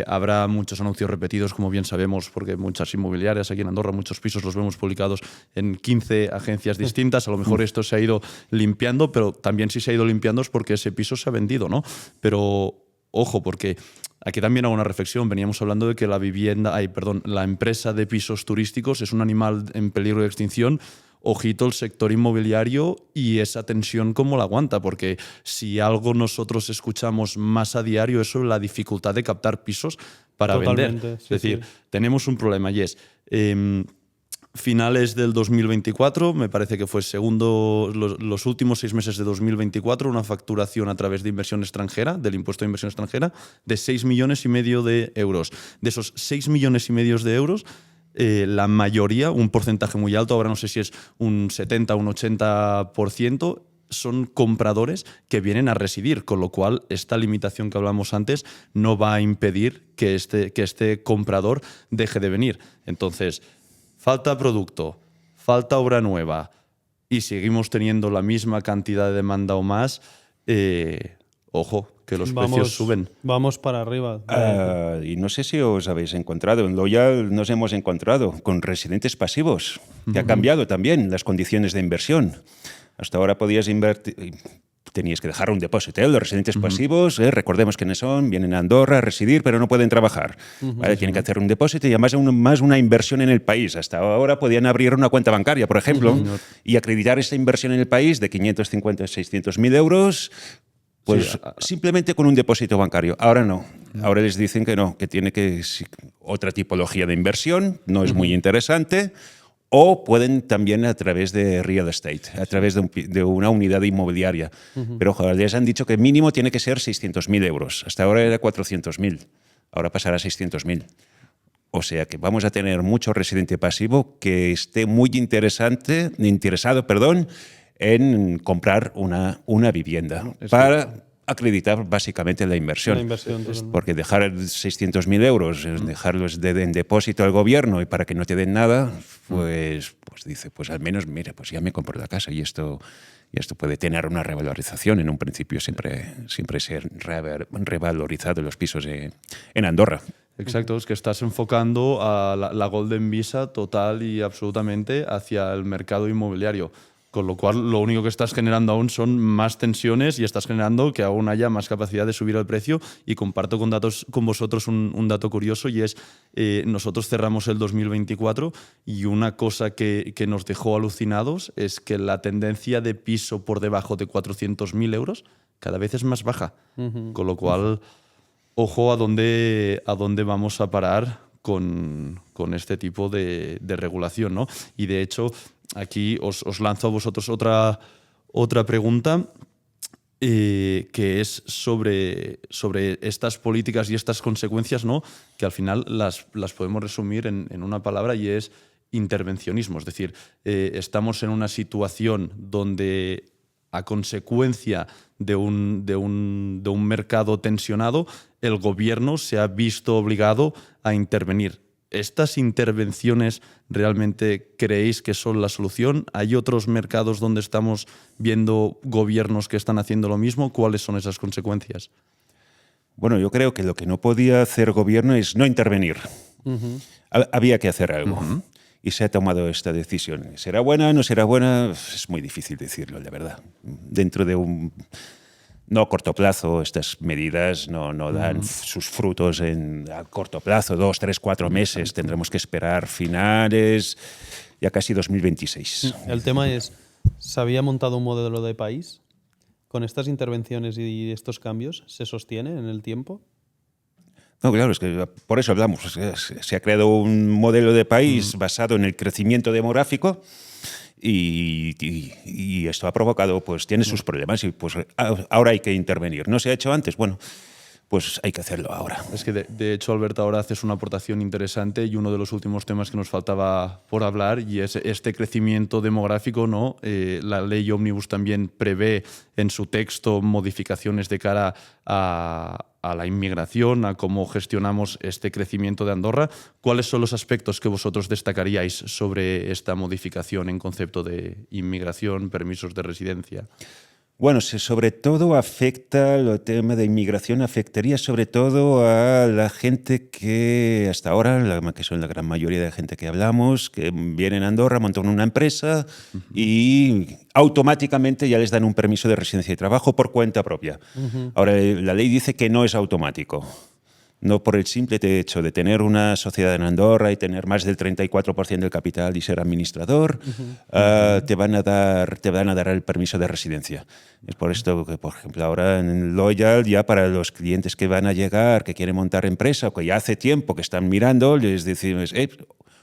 S1: Habrá muchos anuncios repetidos, como bien sabemos, porque muchas inmobiliarias aquí en Andorra, muchos pisos los vemos publicados en 15 agencias distintas. A lo mejor esto se ha ido limpiando, pero también si se ha ido limpiando es porque ese piso se ha vendido, ¿no? Pero ojo, porque aquí también hago una reflexión. Veníamos hablando de que la empresa de pisos turísticos es un animal en peligro de extinción. Ojito el sector inmobiliario y esa tensión cómo la aguanta, porque si algo nosotros escuchamos más a diario es sobre la dificultad de captar pisos para
S3: Totalmente,
S1: vender.
S3: sí,
S1: Es decir,
S3: sí.
S1: tenemos un problema y es finales del 2024, me parece que fue los últimos 6 meses de 2024, una facturación a través de inversión extranjera, del impuesto de inversión extranjera, de 6,5 millones de euros. De esos 6,5 millones de euros, la mayoría, un porcentaje muy alto, ahora no sé si es un 70 o un 80%, son compradores que vienen a residir, con lo cual esta limitación que hablamos antes no va a impedir que este comprador deje de venir. Entonces, falta producto, falta obra nueva y seguimos teniendo la misma cantidad de demanda o más, ojo, que los precios suben.
S3: Vamos para arriba.
S4: Y no sé si os habéis encontrado, en Loyal nos hemos encontrado con residentes pasivos, que ha cambiado también las condiciones de inversión. Hasta ahora podías invertir, tenías que dejar un depósito. Los residentes pasivos, recordemos quiénes son, vienen a Andorra a residir, pero no pueden trabajar. ¿Vale? Tienen que hacer un depósito y además más una inversión en el país. Hasta ahora podían abrir una cuenta bancaria, por ejemplo, y acreditar esa inversión en el país de 550 a 600.000 euros. Pues simplemente con un depósito bancario. Ahora no. Ahora les dicen que no, que tiene que otra tipología de inversión, no es muy interesante, o pueden también a través de real estate, a través de una unidad inmobiliaria. Pero ojo, les han dicho que mínimo tiene que ser 600.000 euros. Hasta ahora era 400.000, ahora pasará a 600.000. O sea que vamos a tener mucho residente pasivo que esté muy interesado en comprar una vivienda para acreditar básicamente la inversión. Porque dejar 600.000 euros, dejarlos en depósito al gobierno y para que no te den nada, pues dice, pues al menos, mira, pues ya me compro la casa y esto puede tener una revalorización. En un principio siempre se han revalorizado los pisos en Andorra.
S1: Exacto, es que estás enfocando a la Golden Visa total y absolutamente hacia el mercado inmobiliario. Con lo cual, lo único que estás generando aún son más tensiones y estás generando que aún haya más capacidad de subir el precio. Y comparto con vosotros un dato curioso y es, nosotros cerramos el 2024 y una cosa que nos dejó alucinados es que la tendencia de piso por debajo de 400.000 euros cada vez es más baja. Con lo cual, ojo a dónde vamos a parar con este tipo de regulación, ¿no? Y de hecho, aquí os lanzo a vosotros otra pregunta que es sobre estas políticas y estas consecuencias, ¿no? Que al final las podemos resumir en una palabra y es intervencionismo. Es decir, estamos en una situación donde a consecuencia de un mercado tensionado, el gobierno se ha visto obligado a intervenir. ¿Estas intervenciones realmente creéis que son la solución? ¿Hay otros mercados donde estamos viendo gobiernos que están haciendo lo mismo? ¿Cuáles son esas consecuencias?
S4: Bueno, yo creo que lo que no podía hacer gobierno es no intervenir. Había que hacer algo. Y se ha tomado esta decisión. ¿Será buena? ¿No será buena? Es muy difícil decirlo, la verdad. Dentro de no a corto plazo, estas medidas no dan sus frutos a corto plazo, 2, 3, 4 meses. Tendremos que esperar finales, ya casi 2026.
S3: El tema es, ¿se había montado un modelo de país? ¿Con estas intervenciones y estos cambios se sostiene en el tiempo?
S4: No, claro, es que por eso hablamos. Se ha creado un modelo de país basado en el crecimiento demográfico. Y esto ha provocado, pues tiene sus problemas y pues ahora hay que intervenir. ¿No se ha hecho antes? Bueno, pues hay que hacerlo ahora.
S1: Es que de hecho, Alberto, ahora haces una aportación interesante y uno de los últimos temas que nos faltaba por hablar y es este crecimiento demográfico, ¿no? La ley Ómnibus también prevé en su texto modificaciones de cara a la inmigración, a cómo gestionamos este crecimiento de Andorra. ¿Cuáles son los aspectos que vosotros destacaríais sobre esta modificación en concepto de inmigración, permisos de residencia?
S4: Bueno, sobre todo afecta, el tema de inmigración afectaría sobre todo a la gente que hasta ahora, que son la gran mayoría de gente que hablamos, que vienen a Andorra, montan una empresa y automáticamente ya les dan un permiso de residencia y trabajo por cuenta propia. Ahora, la ley dice que no es automático. No por el simple hecho de tener una sociedad en Andorra y tener más del 34% del capital y ser administrador, te van a dar el permiso de residencia. Es por esto que, por ejemplo, ahora en Loyal, ya para los clientes que van a llegar, que quieren montar empresa o que ya hace tiempo que están mirando, les decimos,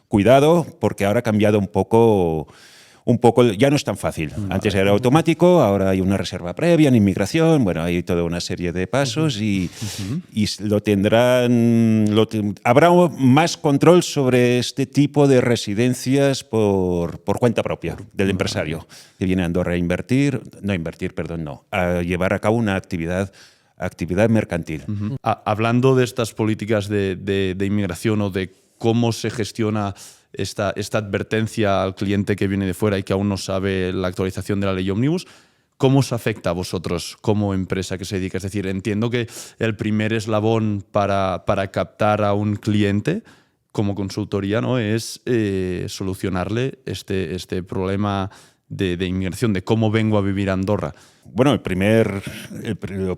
S4: cuidado, porque ahora ha cambiado un poco, ya no es tan fácil. Antes era automático, ahora hay una reserva previa en inmigración, bueno, hay toda una serie de pasos y habrá más control sobre este tipo de residencias por cuenta propia del empresario que viene a Andorra a llevar a cabo una actividad mercantil.
S1: Hablando de estas políticas de inmigración o de cómo se gestiona esta advertencia al cliente que viene de fuera y que aún no sabe la actualización de la ley Omnibus, ¿cómo os afecta a vosotros como empresa que se dedica? Es decir, entiendo que el primer eslabón para captar a un cliente como consultoría, ¿no?, es solucionarle este problema de inmigración, de cómo vengo a vivir a Andorra.
S4: Bueno, lo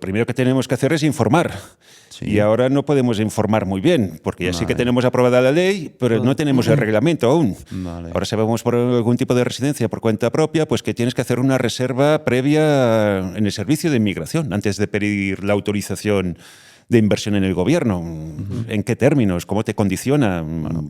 S4: primero que tenemos que hacer es informar. Sí. Y ahora no podemos informar muy bien, porque ya sí que tenemos aprobada la ley, pero no tenemos el reglamento aún. Vale. Ahora sabemos por algún tipo de residencia por cuenta propia, pues que tienes que hacer una reserva previa en el servicio de inmigración antes de pedir la autorización de inversión en el gobierno. ¿En qué términos? ¿Cómo te condiciona?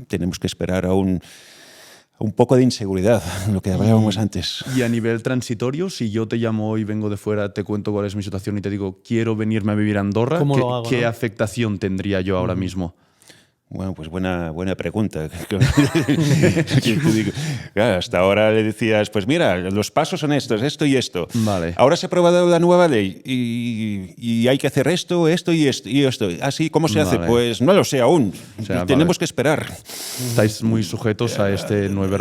S4: Tenemos que esperar a un poco de inseguridad, lo que hablábamos antes.
S1: Y a nivel transitorio, si yo te llamo hoy, vengo de fuera, te cuento cuál es mi situación y te digo, quiero venirme a vivir a Andorra, ¿qué afectación tendría yo ahora mismo?
S4: Bueno, pues buena pregunta. Claro, hasta ahora le decías, pues mira, los pasos son estos, esto y esto.
S1: Vale.
S4: Ahora se ha aprobado la nueva ley y hay que hacer esto y esto y esto. ¿Así cómo se hace? Pues no lo sé aún. O sea, tenemos que esperar.
S1: Estáis muy sujetos a este nuevo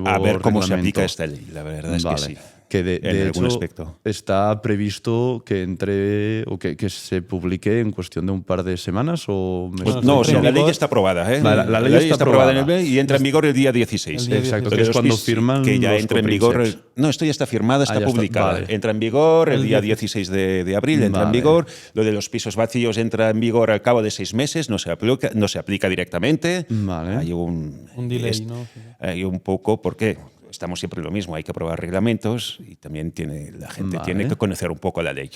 S4: a ver cómo
S1: reglamento.
S4: Se aplica esta ley. La verdad es que sí.
S1: Que de hecho
S4: aspecto.
S1: Está previsto que entre o que se publique en cuestión de un par de semanas o meses.
S4: No, o sea, la ley ya está aprobada. ¿eh?
S1: La ley está aprobada
S4: en el BEI y entra en vigor el día 16.
S1: Exacto, que es cuando firman
S4: que ya
S1: los
S4: entra en vigor. No, esto ya está firmada, está publicada.
S1: Vale.
S4: Entra en vigor el día 16 de abril, entra en vigor. Lo de los pisos vacíos entra en vigor al cabo de 6 meses, no se aplica directamente.
S1: Vale.
S4: Hay un
S3: delay, ¿no?
S4: Hay un poco, ¿por qué? Estamos siempre lo mismo, hay que aprobar reglamentos y también la gente tiene que conocer un poco la ley.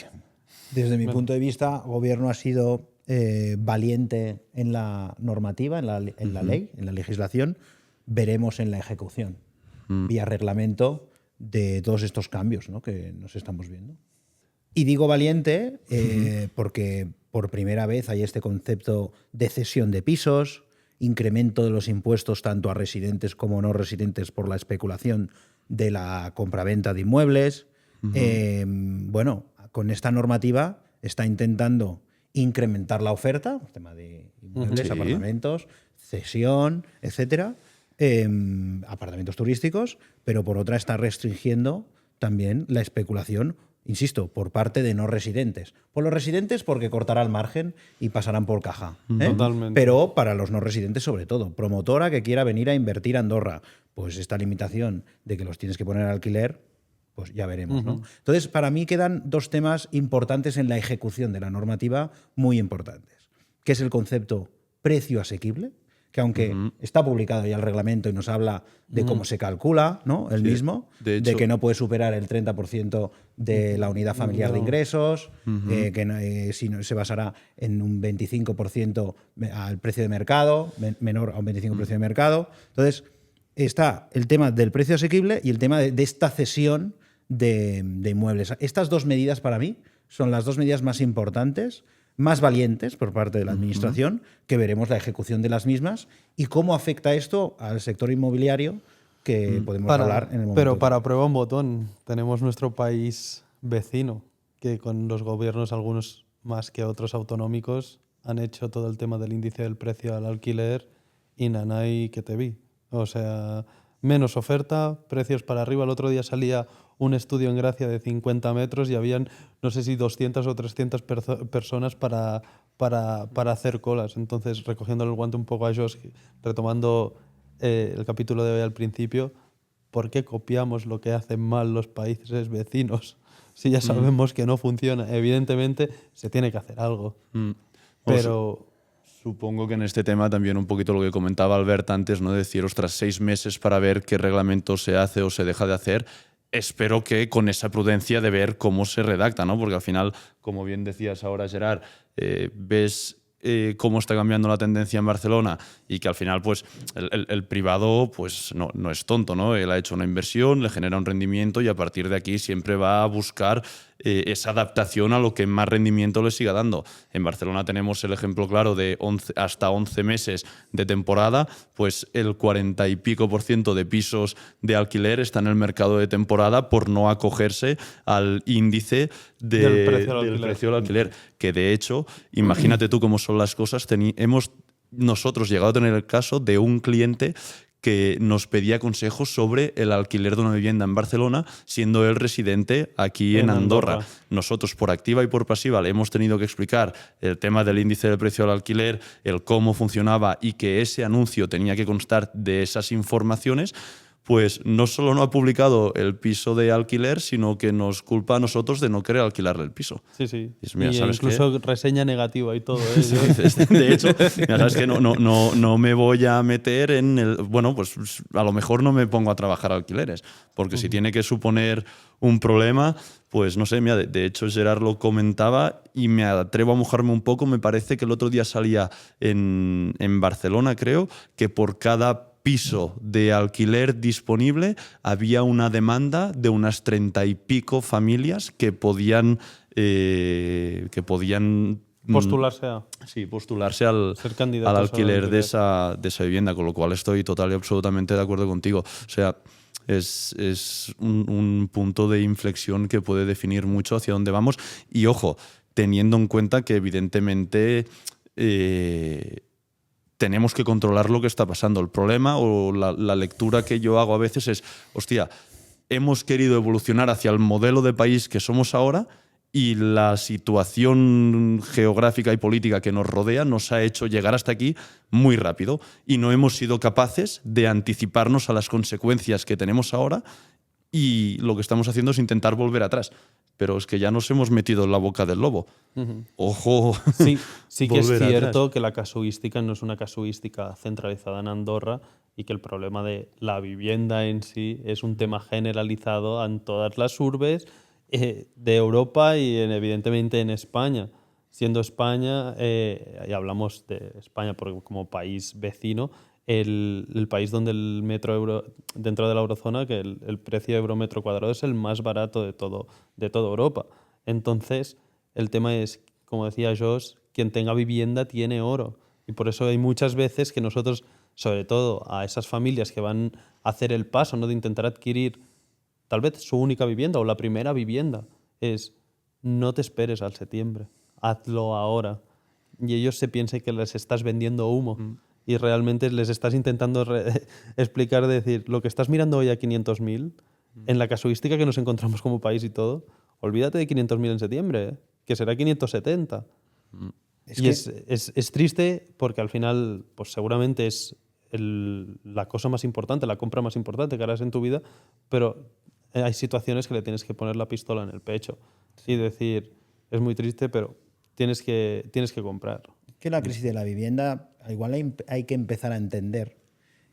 S2: Desde mi punto de vista, el gobierno ha sido valiente en la normativa, en la ley, en la legislación. Veremos en la ejecución, vía reglamento, de todos estos cambios, ¿no?, que nos estamos viendo. Y digo valiente porque por primera vez hay este concepto de cesión de pisos, incremento de los impuestos tanto a residentes como no residentes por la especulación de la compraventa de inmuebles. Bueno, con esta normativa está intentando incrementar la oferta, el tema de inmuebles, apartamentos, cesión, etcétera, apartamentos turísticos, pero por otra está restringiendo también la especulación, insisto, por parte de no residentes. Por los residentes porque cortará el margen y pasarán por caja.
S3: Totalmente.
S2: Pero para los no residentes sobre todo. Promotora que quiera venir a invertir a Andorra, pues esta limitación de que los tienes que poner al alquiler, pues ya veremos, ¿no? Entonces, para mí quedan dos temas importantes en la ejecución de la normativa, muy importantes, que es el concepto precio asequible, que aunque está publicado ya el reglamento y nos habla de cómo se calcula, ¿no?, el mismo, de que no puede superar el 30% de la unidad familiar de ingresos, que si no, se basará en un 25% al precio de mercado, menor a un 25% precio de mercado. Entonces, está el tema del precio asequible y el tema de esta cesión de inmuebles. Estas dos medidas para mí son las dos medidas más importantes, más valientes por parte de la Administración, que veremos la ejecución de las mismas y cómo afecta esto al sector inmobiliario, que podemos hablar en el momento.
S3: Pero para prueba un botón, tenemos nuestro país vecino, que con los gobiernos, algunos más que otros autonómicos, han hecho todo el tema del índice del precio al alquiler y nanay que te vi. O sea, menos oferta, precios para arriba. El otro día salía un estudio en Gracia de 50 metros y habían, no sé si 200 o 300 personas para hacer colas. Entonces, recogiendo el guante un poco a Josh, retomando el capítulo de hoy al principio, ¿por qué copiamos lo que hacen mal los países vecinos? Si ya sabemos que no funciona. Evidentemente, se tiene que hacer algo. Pero...
S1: Supongo que en este tema también un poquito lo que comentaba Albert antes, ¿no? Decir, ostras, 6 meses para ver qué reglamento se hace o se deja de hacer. Espero que con esa prudencia de ver cómo se redacta, ¿no? Porque al final, como bien decías ahora, Gerard, ves cómo está cambiando la tendencia en Barcelona y que al final pues el privado pues no es tonto, ¿no? Él ha hecho una inversión, le genera un rendimiento y a partir de aquí siempre va a buscar esa adaptación a lo que más rendimiento le siga dando. En Barcelona tenemos el ejemplo claro de hasta 11 meses de temporada, pues el 40 y pico % de pisos de alquiler está en el mercado de temporada por no acogerse al índice del precio del alquiler. Que de hecho, imagínate tú cómo son las cosas, hemos nosotros llegado a tener el caso de un cliente que nos pedía consejos sobre el alquiler de una vivienda en Barcelona, siendo él residente aquí en Andorra. Nosotros, por activa y por pasiva, le hemos tenido que explicar el tema del índice del precio del alquiler, el cómo funcionaba y que ese anuncio tenía que constar de esas informaciones. Pues no solo no ha publicado el piso de alquiler, sino que nos culpa a nosotros de no querer alquilarle el piso.
S3: Sí, sí.
S1: Dices, mira,
S3: y
S1: ¿sabes
S3: incluso reseña negativa y todo.
S1: De hecho, mira, sabes que no me voy a meter en el... Bueno, pues a lo mejor no me pongo a trabajar alquileres, porque si tiene que suponer un problema, pues no sé, mira, de hecho Gerard lo comentaba y me atrevo a mojarme un poco. Me parece que el otro día salía en Barcelona, creo, que por cada piso de alquiler disponible había una demanda de unas 30 y pico familias que podían
S3: postularse a...
S1: Sí, postularse al alquiler de esa vivienda, con lo cual estoy total y absolutamente de acuerdo contigo. O sea, es un punto de inflexión que puede definir mucho hacia dónde vamos. Y ojo, teniendo en cuenta que evidentemente tenemos que controlar lo que está pasando. El problema o la lectura que yo hago a veces es, hostia, hemos querido evolucionar hacia el modelo de país que somos ahora y la situación geográfica y política que nos rodea nos ha hecho llegar hasta aquí muy rápido y no hemos sido capaces de anticiparnos a las consecuencias que tenemos ahora, y lo que estamos haciendo es intentar volver atrás. Pero es que ya nos hemos metido en la boca del lobo. Ojo.
S3: Sí que es cierto que la casuística no es una casuística centralizada en Andorra y que el problema de la vivienda en sí es un tema generalizado en todas las urbes de Europa y evidentemente en España. Siendo España, y hablamos de España como país vecino, el país donde el metro euro, dentro de la eurozona, que el precio de euro metro cuadrado es el más barato de toda Europa. Entonces, el tema es, como decía Josh, quien tenga vivienda tiene oro. Y por eso hay muchas veces que nosotros, sobre todo a esas familias que van a hacer el paso, ¿no?, de intentar adquirir tal vez su única vivienda o la primera vivienda, es no te esperes al septiembre, hazlo ahora. Y ellos se piensan que les estás vendiendo humo. Y realmente les estás intentando explicar, decir, lo que estás mirando hoy a 500.000, en la casuística que nos encontramos como país y todo, olvídate de 500.000 en septiembre, que será 570. Es triste porque al final, pues seguramente es la cosa más importante, la compra más importante que harás en tu vida, pero hay situaciones que le tienes que poner la pistola en el pecho y decir, es muy triste, pero tienes que comprar.
S2: Que la crisis de la vivienda igual hay que empezar a entender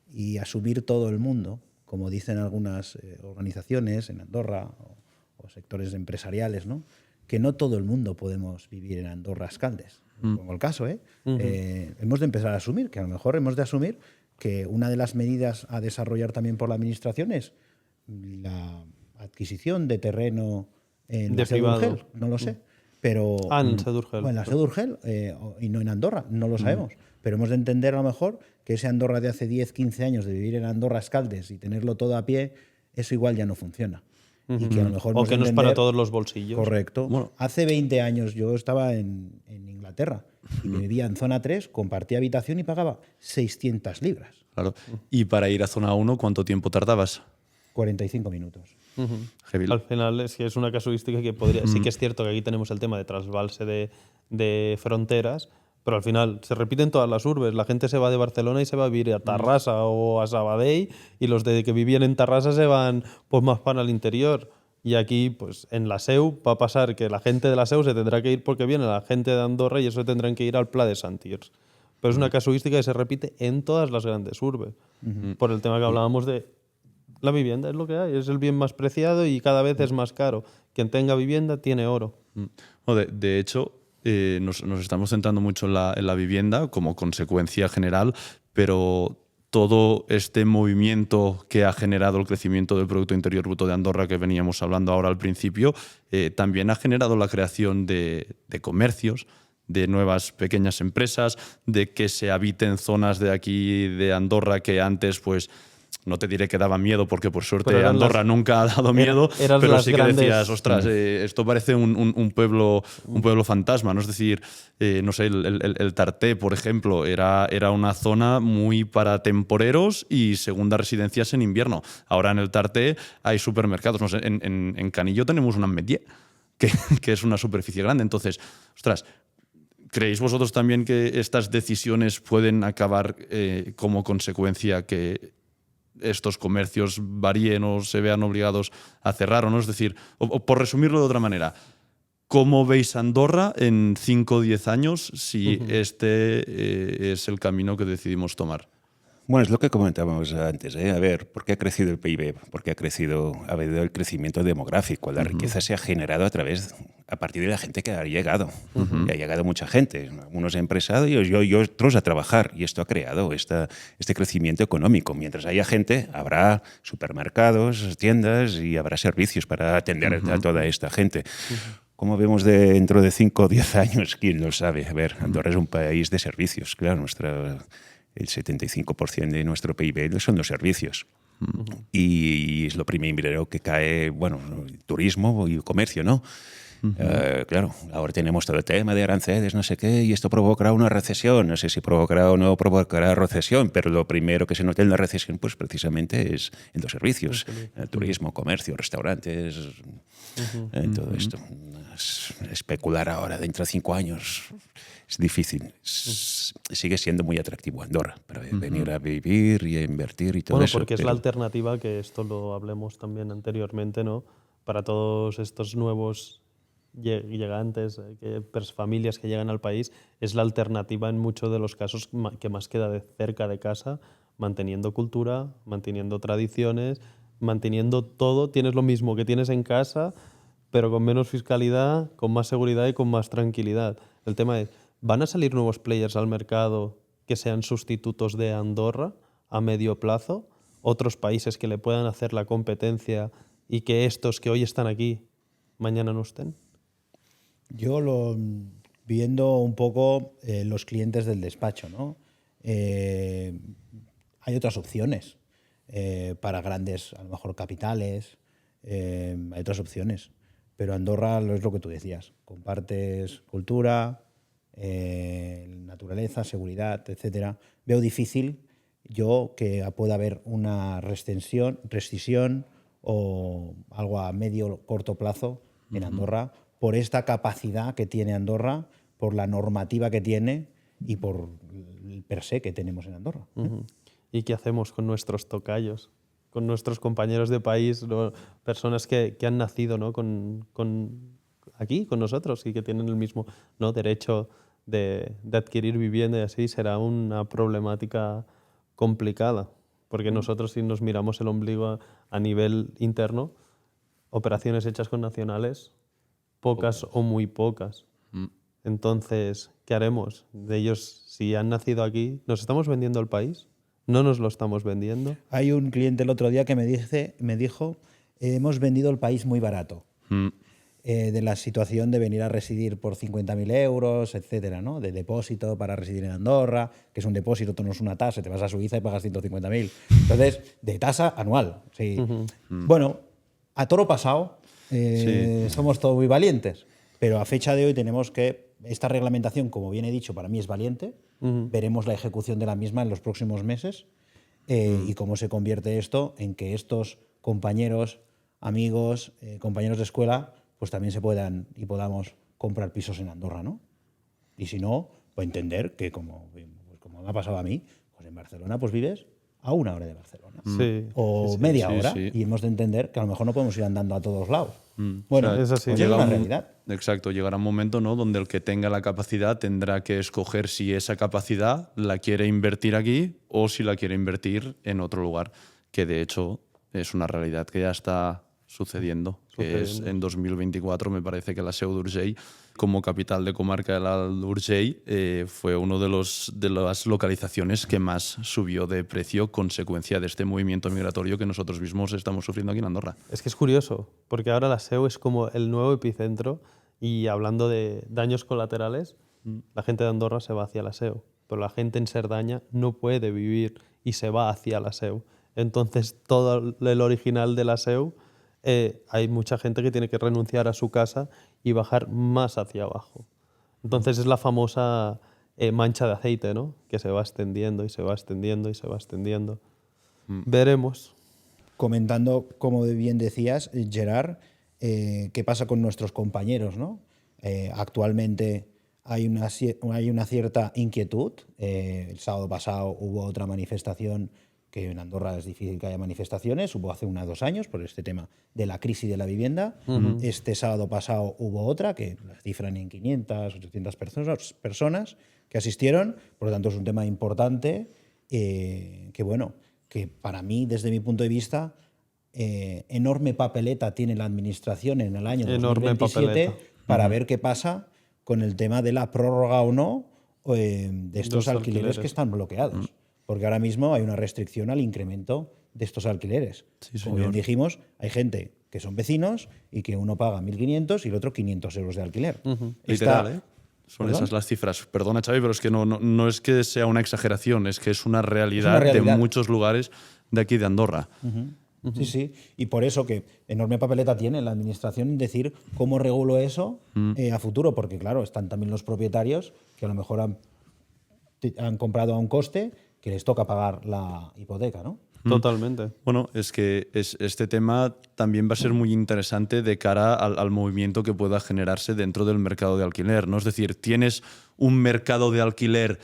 S2: y asumir todo el mundo, como dicen algunas organizaciones en Andorra o sectores empresariales, ¿no?, que no todo el mundo podemos vivir en Andorra Escaldes. Pongo el caso, hemos de empezar a asumir, que a lo mejor hemos de asumir que una de las medidas a desarrollar también por la administración es la adquisición de terreno en la Seu d'Urgell, no lo sé. Pero
S3: en Sedurgel.
S2: En la Seu d'Urgell y no en Andorra, no lo sabemos. Pero hemos de entender a lo mejor que ese Andorra de hace 10, 15 años de vivir en Andorra Escaldes y tenerlo todo a pie, eso igual ya no funciona. y que a lo mejor
S3: O que no es para todos los bolsillos.
S2: Correcto.
S1: Bueno.
S2: Hace 20 años yo estaba en Inglaterra y vivía en zona 3, compartía habitación y pagaba 600 libras.
S1: Claro. Y para ir a zona 1, ¿cuánto tiempo tardabas?
S2: 45 minutos.
S1: Heavy.
S3: Al final es que es una casuística que podría... Sí que es cierto que aquí tenemos el tema de trasbalse de fronteras, pero al final se repite en todas las urbes. La gente se va de Barcelona y se va a vivir a Tarrasa o a Sabadell, y los de que vivían en Tarrasa se van pues más para el interior. Y aquí, pues en la SEU va a pasar que la gente de la SEU se tendrá que ir porque viene la gente de Andorra y eso tendrán que ir al Pla de Santiers. Pero es una casuística que se repite en todas las grandes urbes. Por el tema que hablábamos de la vivienda, es lo que hay, es el bien más preciado y cada vez es más caro. Quien tenga vivienda tiene oro.
S1: De hecho, nos estamos centrando mucho en la vivienda como consecuencia general, pero todo este movimiento que ha generado el crecimiento del Producto Interior Bruto de Andorra, que veníamos hablando ahora al principio, también ha generado la creación de comercios, de nuevas pequeñas empresas, de que se habiten zonas de aquí de Andorra que antes, pues, no te diré que daba miedo, porque por suerte Andorra nunca ha dado miedo, pero sí que decías, ostras, esto parece un pueblo fantasma, ¿no? Es decir, no sé, el Tarté, por ejemplo, era una zona muy para temporeros y segundas residencias en invierno. Ahora en el Tarté hay supermercados. No sé, en Canillo tenemos una Metier, que es una superficie grande. Entonces, ostras, ¿creéis vosotros también que estas decisiones pueden acabar como consecuencia que estos comercios varíen o se vean obligados a cerrar, o no? Es decir, o por resumirlo de otra manera, ¿cómo veis Andorra en 5 o 10 años si este es el camino que decidimos tomar?
S4: Bueno, es lo que comentábamos antes, ¿eh? A ver, ¿por qué ha crecido el PIB? Porque ha habido el crecimiento demográfico. La riqueza se ha generado a partir de la gente que ha llegado. Y ha llegado mucha gente, unos empresarios y otros a trabajar. Y esto ha creado este crecimiento económico. Mientras haya gente, habrá supermercados, tiendas y habrá servicios para atender a toda esta gente. ¿Cómo vemos dentro de 5 o 10 años? ¿Quién lo sabe? A ver, Andorra es un país de servicios. Claro, el 75% de nuestro PIB son los servicios. Y es lo primero que cae, bueno, turismo y comercio, ¿no? Claro, ahora tenemos todo el tema de aranceles, no sé qué, y esto provocará una recesión. No sé si provocará o no provocará recesión, pero lo primero que se nota en la recesión, pues precisamente es en los servicios. Turismo, comercio, restaurantes, todo esto. Especular ahora dentro de 5 años es difícil. Sigue siendo muy atractivo Andorra para venir a vivir y a invertir y todo
S3: bueno,
S4: eso.
S3: Porque es la alternativa, que esto lo hablemos también anteriormente, ¿no? Para todos estos nuevos llegantes, familias que llegan al país, es la alternativa en muchos de los casos que más queda cerca de casa, manteniendo cultura, manteniendo tradiciones, manteniendo todo. Tienes lo mismo que tienes en casa, pero con menos fiscalidad, con más seguridad y con más tranquilidad. El tema es, ¿van a salir nuevos players al mercado que sean sustitutos de Andorra a medio plazo? ¿Otros países que le puedan hacer la competencia y que estos que hoy están aquí mañana no estén?
S2: Yo viendo un poco los clientes del despacho, ¿no? Hay otras opciones para grandes, a lo mejor, capitales. Hay otras opciones. Pero Andorra es lo que tú decías. Compartes cultura, naturaleza, seguridad, etcétera. Veo difícil yo que pueda haber una rescisión o algo a medio o corto plazo en Andorra, por esta capacidad que tiene Andorra, por la normativa que tiene y por el per se que tenemos en Andorra.
S3: ¿Y qué hacemos con nuestros tocayos? Con nuestros compañeros de país, ¿no? Personas que han nacido, ¿no? aquí, con nosotros, y que tienen el mismo, ¿no? derecho de adquirir vivienda, y así será una problemática complicada. Porque nosotros, si nos miramos el ombligo a nivel interno, operaciones hechas con nacionales, pocas o muy pocas. Entonces, ¿qué haremos de ellos si han nacido aquí? ¿Nos estamos vendiendo el país? ¿No nos lo estamos vendiendo?
S2: Hay un cliente el otro día que me dijo, hemos vendido el país muy barato. De la situación de venir a residir por 50.000 euros, etcétera, ¿no? De depósito para residir en Andorra, que es un depósito, tú no es una tasa, te vas a Suiza y pagas 150.000. Entonces, de tasa anual. Sí. Bueno, a toro pasado somos todos muy valientes, pero a fecha de hoy tenemos que, esta reglamentación, como bien he dicho, para mí es valiente, veremos la ejecución de la misma en los próximos meses y cómo se convierte esto en que estos compañeros, amigos, compañeros de escuela, pues también se puedan y podamos comprar pisos en Andorra, ¿no? Y si no, pues entender que como me ha pasado a mí, pues en Barcelona pues vives a 1 hora de Barcelona.
S3: Sí.
S2: O
S3: Sí,
S2: media
S1: sí,
S2: hora.
S1: sí.
S2: Y hemos de entender que a lo mejor no podemos ir andando a todos lados. Bueno,
S1: O sea,
S3: es así.
S2: pues
S1: llega
S2: una
S1: un-
S2: realidad.
S1: Exacto, llegará un momento, ¿no?, donde el que tenga la capacidad tendrá que escoger si esa capacidad la quiere invertir aquí o si la quiere invertir en otro lugar, que de hecho es una realidad que ya está sucediendo, que es en 2024 me parece que la Seu d'Urgell, como capital de comarca del Alt Urgell, fue uno de las localizaciones que más subió de precio consecuencia de este movimiento migratorio que nosotros mismos estamos sufriendo aquí en Andorra.
S3: Es que es curioso, porque ahora la SEO es como el nuevo epicentro y hablando de daños colaterales, la gente de Andorra se va hacia la SEO, pero la gente en Cerdaña no puede vivir y se va hacia la SEO. Entonces, todo el original de la SEO, hay mucha gente que tiene que renunciar a su casa y bajar más hacia abajo. Entonces, es la famosa mancha de aceite, ¿no? Que se va extendiendo y se va extendiendo y se va extendiendo. Veremos.
S2: Comentando, como bien decías, Gerard, qué pasa con nuestros compañeros, ¿no? Actualmente hay una cierta inquietud. El sábado pasado hubo otra manifestación, que en Andorra es difícil que haya manifestaciones, hubo hace 1 o 2 años por este tema de la crisis de la vivienda. Este sábado pasado hubo otra, que la cifran en 500, 800 personas que asistieron, por lo tanto es un tema importante que, bueno, que para mí, desde mi punto de vista, enorme papeleta tiene la administración en el año
S3: Enorme
S2: 2027
S3: papeleta.
S2: para ver qué pasa con el tema de la prórroga o no de estos
S3: Los
S2: alquileres
S3: alquileres.
S2: que están bloqueados. Porque ahora mismo hay una restricción al incremento de estos alquileres. Como bien dijimos, hay gente que son vecinos y que uno paga 1.500 y el otro 500 euros de alquiler.
S1: Literal,
S2: Esta-
S1: ¿eh? Son
S2: ¿Perdón?
S1: esas las cifras. Perdona, Xavi, pero es que no es que sea una exageración, es que es una realidad,
S2: realidad.
S1: de muchos lugares de aquí de Andorra.
S2: Sí, sí. Y por eso que enorme papeleta tiene la administración en decir cómo regulo eso a futuro, porque claro, están también los propietarios que a lo mejor han comprado a un coste que les toca pagar la hipoteca, ¿no?
S3: Totalmente.
S1: Bueno, es que este tema también va a ser muy interesante de cara al movimiento que pueda generarse dentro del mercado de alquiler, ¿no? Es decir, tienes un mercado de alquiler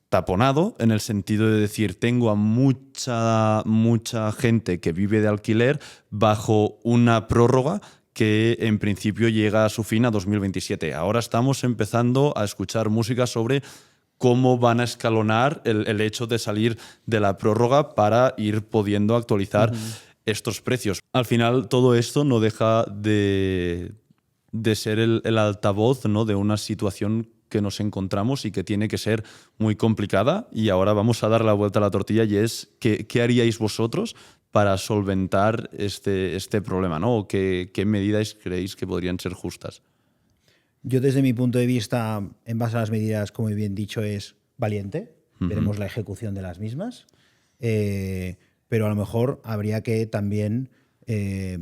S1: taponado, en el sentido de decir, tengo a mucha gente que vive de alquiler bajo una prórroga que en principio llega a su fin a 2027. Ahora estamos empezando a escuchar música sobre cómo van a escalonar el hecho de salir de la prórroga para ir pudiendo actualizar estos precios. Al final, todo esto no deja de ser el altavoz, ¿no?, de una situación que nos encontramos y que tiene que ser muy complicada. Y ahora vamos a dar la vuelta a la tortilla y es, ¿qué haríais vosotros para solventar este problema, ¿no? ¿O qué medidas creéis que podrían ser justas?
S2: Yo desde mi punto de vista, en base a las medidas, como he bien dicho, es valiente. Veremos la ejecución de las mismas. Pero a lo mejor habría que también,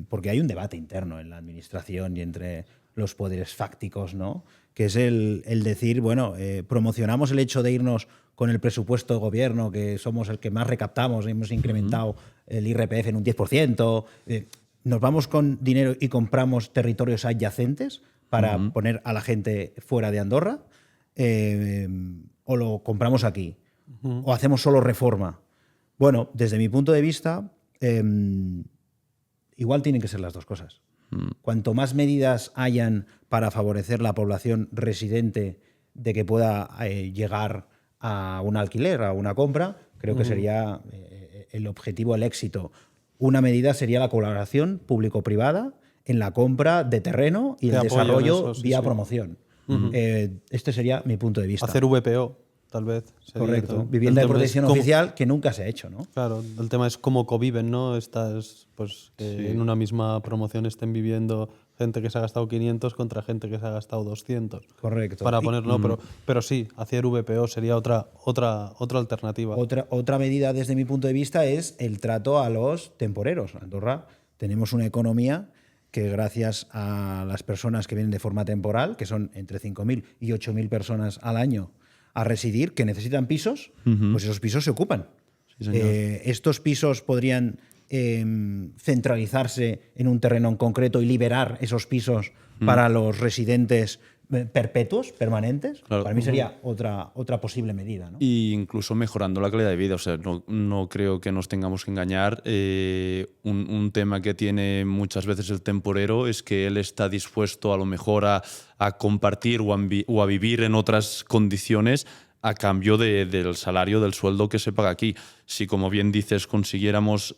S2: porque hay un debate interno en la administración y entre los poderes fácticos, ¿no?, que es el decir, bueno, promocionamos el hecho de irnos con el presupuesto de gobierno, que somos el que más recaptamos, hemos incrementado el IRPF en un 10%, nos vamos con dinero y compramos territorios adyacentes para poner a la gente fuera de Andorra, o lo compramos aquí, o hacemos solo reforma. Bueno, desde mi punto de vista, igual tienen que ser las dos cosas. Cuanto más medidas hayan para favorecer la población residente de que pueda llegar a un alquiler, a una compra, creo que sería el objetivo, el éxito. Una medida sería la colaboración público-privada en la compra de terreno y
S3: Te
S2: el
S3: apoyo en
S2: desarrollo
S3: eso, sí,
S2: vía
S3: sí.
S2: promoción. Este sería mi punto de vista.
S3: Hacer VPO, tal vez. sería
S2: Correcto.
S3: tal.
S2: Vivienda
S3: El
S2: de
S3: tema es
S2: protección
S3: cómo-
S2: oficial que nunca se ha hecho, ¿no?
S3: Claro, el tema es cómo conviven, ¿no? Estas, pues, que en una misma promoción estén viviendo gente que se ha gastado 500 contra gente que se ha gastado 200.
S2: Correcto.
S3: Para
S2: Y-
S3: ponerlo, pero sí, hacer VPO sería otra alternativa.
S2: Otra medida desde mi punto de vista es el trato a los temporeros. Andorra tenemos una economía que gracias a las personas que vienen de forma temporal, que son entre 5.000 y 8.000 personas al año a residir, que necesitan pisos, pues esos pisos se ocupan.
S1: Sí, señor.
S2: Estos pisos podrían centralizarse en un terreno en concreto y liberar esos pisos para los residentes perpetuos, permanentes.
S1: Claro.
S2: Para mí sería otra posible medida, ¿no?
S1: Y incluso mejorando la calidad de vida. O sea, no creo que nos tengamos que engañar. Un tema que tiene muchas veces el temporero es que él está dispuesto a lo mejor a compartir o a vivir en otras condiciones a cambio del salario, del sueldo que se paga aquí. Si, como bien dices, consiguiéramos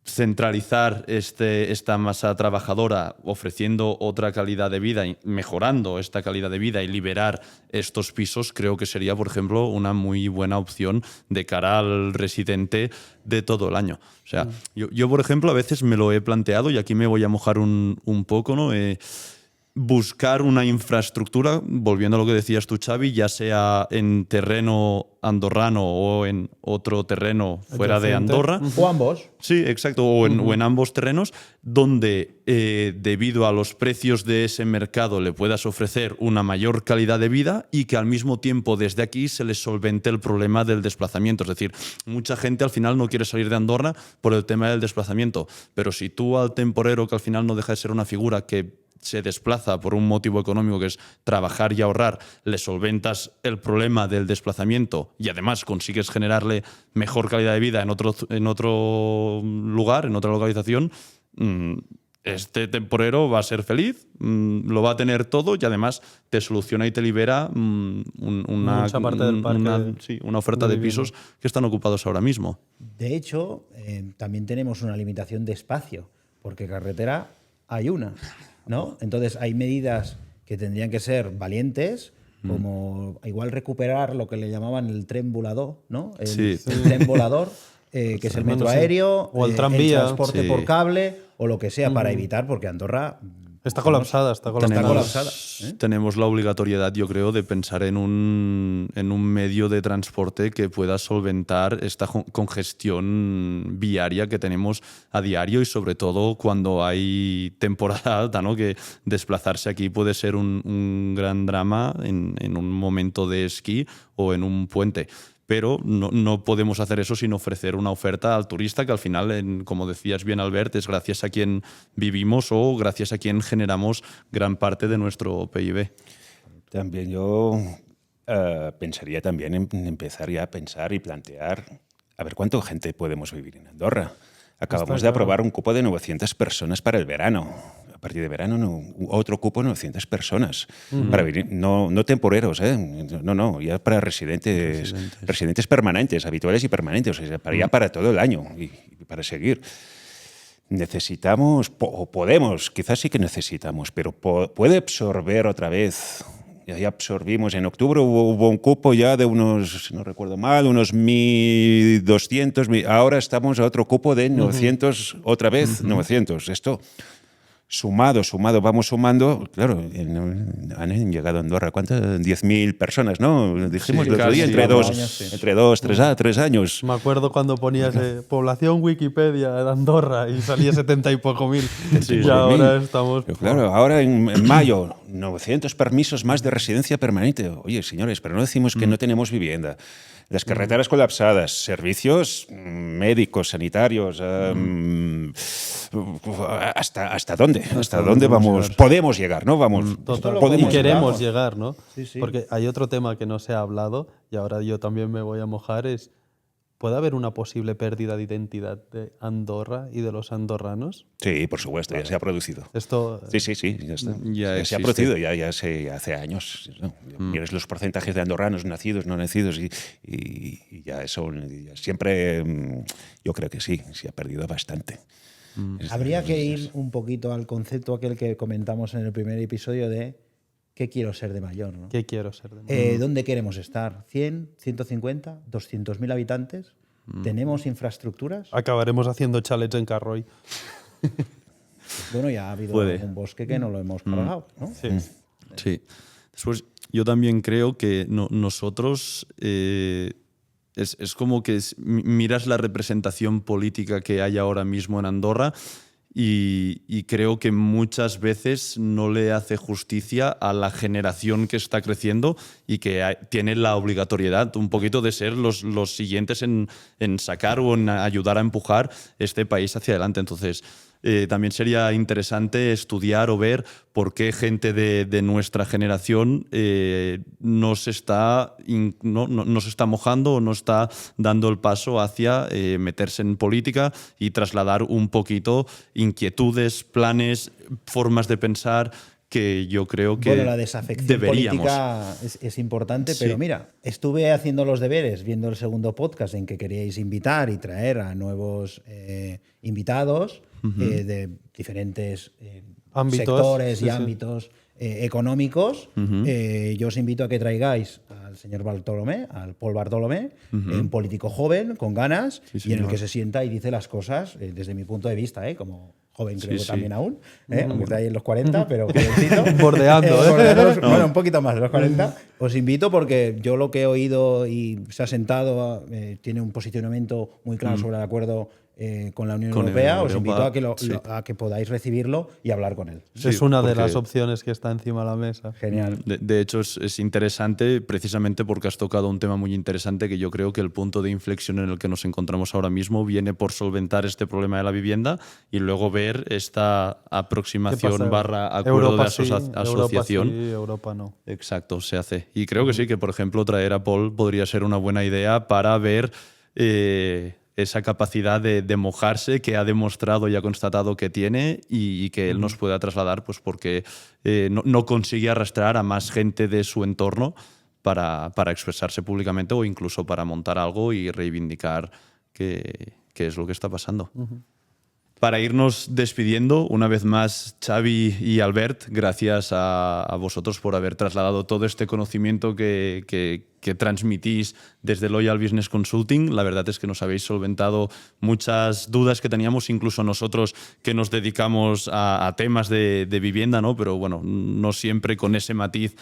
S1: centralizar esta masa trabajadora ofreciendo otra calidad de vida, mejorando esta calidad de vida y liberar estos pisos, creo que sería, por ejemplo, una muy buena opción de cara al residente de todo el año. O sea, yo, por ejemplo, a veces me lo he planteado y aquí me voy a mojar un poco, ¿no? Buscar una infraestructura, volviendo a lo que decías tú, Xavi, ya sea en terreno andorrano o en otro terreno fuera de Andorra.
S2: O ambos.
S1: Sí, exacto, o en ambos terrenos, donde debido a los precios de ese mercado le puedas ofrecer una mayor calidad de vida y que al mismo tiempo desde aquí se les solvente el problema del desplazamiento. Es decir, mucha gente al final no quiere salir de Andorra por el tema del desplazamiento, pero si tú al temporero, que al final no deja de ser una figura que se desplaza por un motivo económico que es trabajar y ahorrar, le solventas el problema del desplazamiento y además consigues generarle mejor calidad de vida en otro lugar, en otra localización, este temporero va a ser feliz, lo va a tener todo y además te soluciona y te libera
S3: Mucha parte del parque
S1: una oferta de pisos que están ocupados ahora mismo.
S2: De hecho, también tenemos una limitación de espacio, porque carretera hay una, ¿no? Entonces hay medidas que tendrían que ser valientes, como igual recuperar lo que le llamaban el tren volador, ¿no? El tren volador, que es el metro aéreo,
S3: o el tranvía,
S2: el transporte por cable o lo que sea, para evitar, porque Andorra
S3: está colapsada.
S1: Tenemos la obligatoriedad, yo creo, de pensar en un medio de transporte que pueda solventar esta congestión viaria que tenemos a diario y sobre todo cuando hay temporada alta, ¿no? Que desplazarse aquí puede ser un gran drama en un momento de esquí o en un puente. Pero no podemos hacer eso sin ofrecer una oferta al turista que al final, como decías bien, Albert, es gracias a quien vivimos o gracias a quien generamos gran parte de nuestro PIB.
S4: También yo pensaría también en empezar ya a pensar y plantear a ver cuánta gente podemos vivir en Andorra. Acabamos de aprobar un cupo de 900 personas para el verano. A partir de verano, otro cupo de 900 personas. Para vivir, no temporeros, no, ya para residentes permanentes, habituales y permanentes, o sea, para todo el año y para seguir. Necesitamos, o podemos, quizás sí que necesitamos, pero puede absorber otra vez. Ya absorbimos, en octubre hubo un cupo ya de unos, si no recuerdo mal, unos 1.200, ahora estamos a otro cupo de 900, otra vez 900. Esto sumado, vamos sumando, claro, han llegado a Andorra, ¿cuántas? 10.000 personas, ¿no? Dijimos el otro día, entre dos, 3 años.
S3: Me acuerdo cuando ponías población Wikipedia de Andorra y salía 70 y poco mil. Y ahora estamos...
S4: Pero claro, ahora en mayo, 900 permisos más de residencia permanente. Oye, señores, pero no decimos que no tenemos vivienda. Las carreteras colapsadas, servicios médicos, sanitarios, ¿hasta dónde? ¿Hasta dónde vamos? Podemos llegar, ¿no? Vamos,
S3: y queremos llegar, ¿no?
S2: Sí.
S3: Porque hay otro tema que no se ha hablado y ahora yo también me voy a mojar, es ¿puede haber una posible pérdida de identidad de Andorra y de los andorranos?
S4: Sí, por supuesto, ya se ha producido.
S3: Esto...
S4: Sí, ya está. Ya se ha producido, ya hace años. ¿No? Miras los porcentajes de andorranos nacidos, no nacidos y ya son... Siempre, yo creo que sí, se ha perdido bastante.
S2: Habría que ir un poquito al concepto aquel que comentamos en el primer episodio de ¿qué quiero ser de mayor? ¿No?
S3: ¿Qué quiero ser de mayor?
S2: ¿Dónde queremos estar? ¿100, 150, 200.000 habitantes? ¿Tenemos infraestructuras?
S3: Acabaremos haciendo chalets en Carroy.
S2: Bueno, ya ha habido un bosque que no lo hemos cargado, ¿no?
S1: Sí. Después, yo también creo que nosotros es como que miras la representación política que hay ahora mismo en Andorra y creo que muchas veces no le hace justicia a la generación que está creciendo y que tiene la obligatoriedad un poquito de ser los siguientes en sacar o en ayudar a empujar este país hacia adelante. Entonces, también sería interesante estudiar o ver por qué gente de nuestra generación no se está mojando o no está dando el paso hacia meterse en política y trasladar un poquito inquietudes, planes, formas de pensar que yo creo que
S2: la desafección
S1: deberíamos.
S2: política es importante,
S1: Sí.
S2: pero mira, estuve haciendo los deberes, viendo el segundo podcast en que queríais invitar y traer a nuevos invitados de diferentes
S3: Ámbitos,
S2: sectores
S3: sí,
S2: y
S3: sí.
S2: ámbitos económicos. Yo os invito a que traigáis al señor Bartolomé, al Paul Bartolomé, un político joven, con ganas, y en el
S1: señor.
S2: que se sienta y dice las cosas desde mi punto de vista, como joven creo
S1: Sí,
S2: que
S1: sí.
S2: también aún, aunque está ahí en los 40, pero jovencito.
S3: Bordeando, ¿eh?
S2: Bordeando, bueno, un poquito más de los 40. Os invito porque yo lo que he oído y se ha sentado, tiene un posicionamiento muy claro sobre el acuerdo con la Unión
S1: Con
S2: Europea.
S1: Unión
S2: Os invito a que,
S1: sí.
S2: a que podáis recibirlo y hablar con él.
S1: Sí,
S3: Es una de
S1: porque-
S3: las opciones que está encima de la mesa.
S2: Genial.
S1: De hecho, es interesante precisamente porque has tocado un tema muy interesante que yo creo que el punto de inflexión en el que nos encontramos ahora mismo viene por solventar este problema de la vivienda y luego ver esta
S3: ¿Qué
S1: aproximación
S3: pasa?
S1: barra acuerdo
S3: Europa
S1: de
S3: sí,
S1: asociación.
S3: Europa sí, Europa no.
S1: Exacto, se hace. Y creo que sí, que por ejemplo traer a Paul podría ser una buena idea para ver esa capacidad de mojarse que ha demostrado y ha constatado que tiene y que él nos pueda trasladar, pues porque no consigue arrastrar a más gente de su entorno para expresarse públicamente o incluso para montar algo y reivindicar qué es lo que está pasando. Para irnos despidiendo, una vez más, Xavi y Albert, gracias a vosotros por haber trasladado todo este conocimiento que transmitís desde Loyal Business Consulting. La verdad es que nos habéis solventado muchas dudas que teníamos, incluso nosotros que nos dedicamos a temas de vivienda, ¿no? Pero bueno, no siempre con ese matiz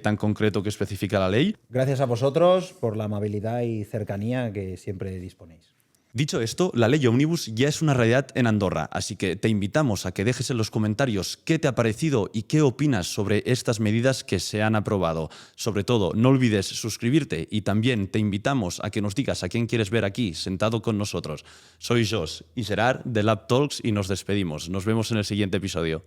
S1: tan concreto que especifica la ley.
S2: Gracias a vosotros por la amabilidad y cercanía que siempre disponéis.
S1: Dicho esto, la ley Omnibus ya es una realidad en Andorra, así que te invitamos a que dejes en los comentarios qué te ha parecido y qué opinas sobre estas medidas que se han aprobado. Sobre todo, no olvides suscribirte y también te invitamos a que nos digas a quién quieres ver aquí, sentado con nosotros. Soy Josh y Gerard de Lab Talks y nos despedimos. Nos vemos en el siguiente episodio.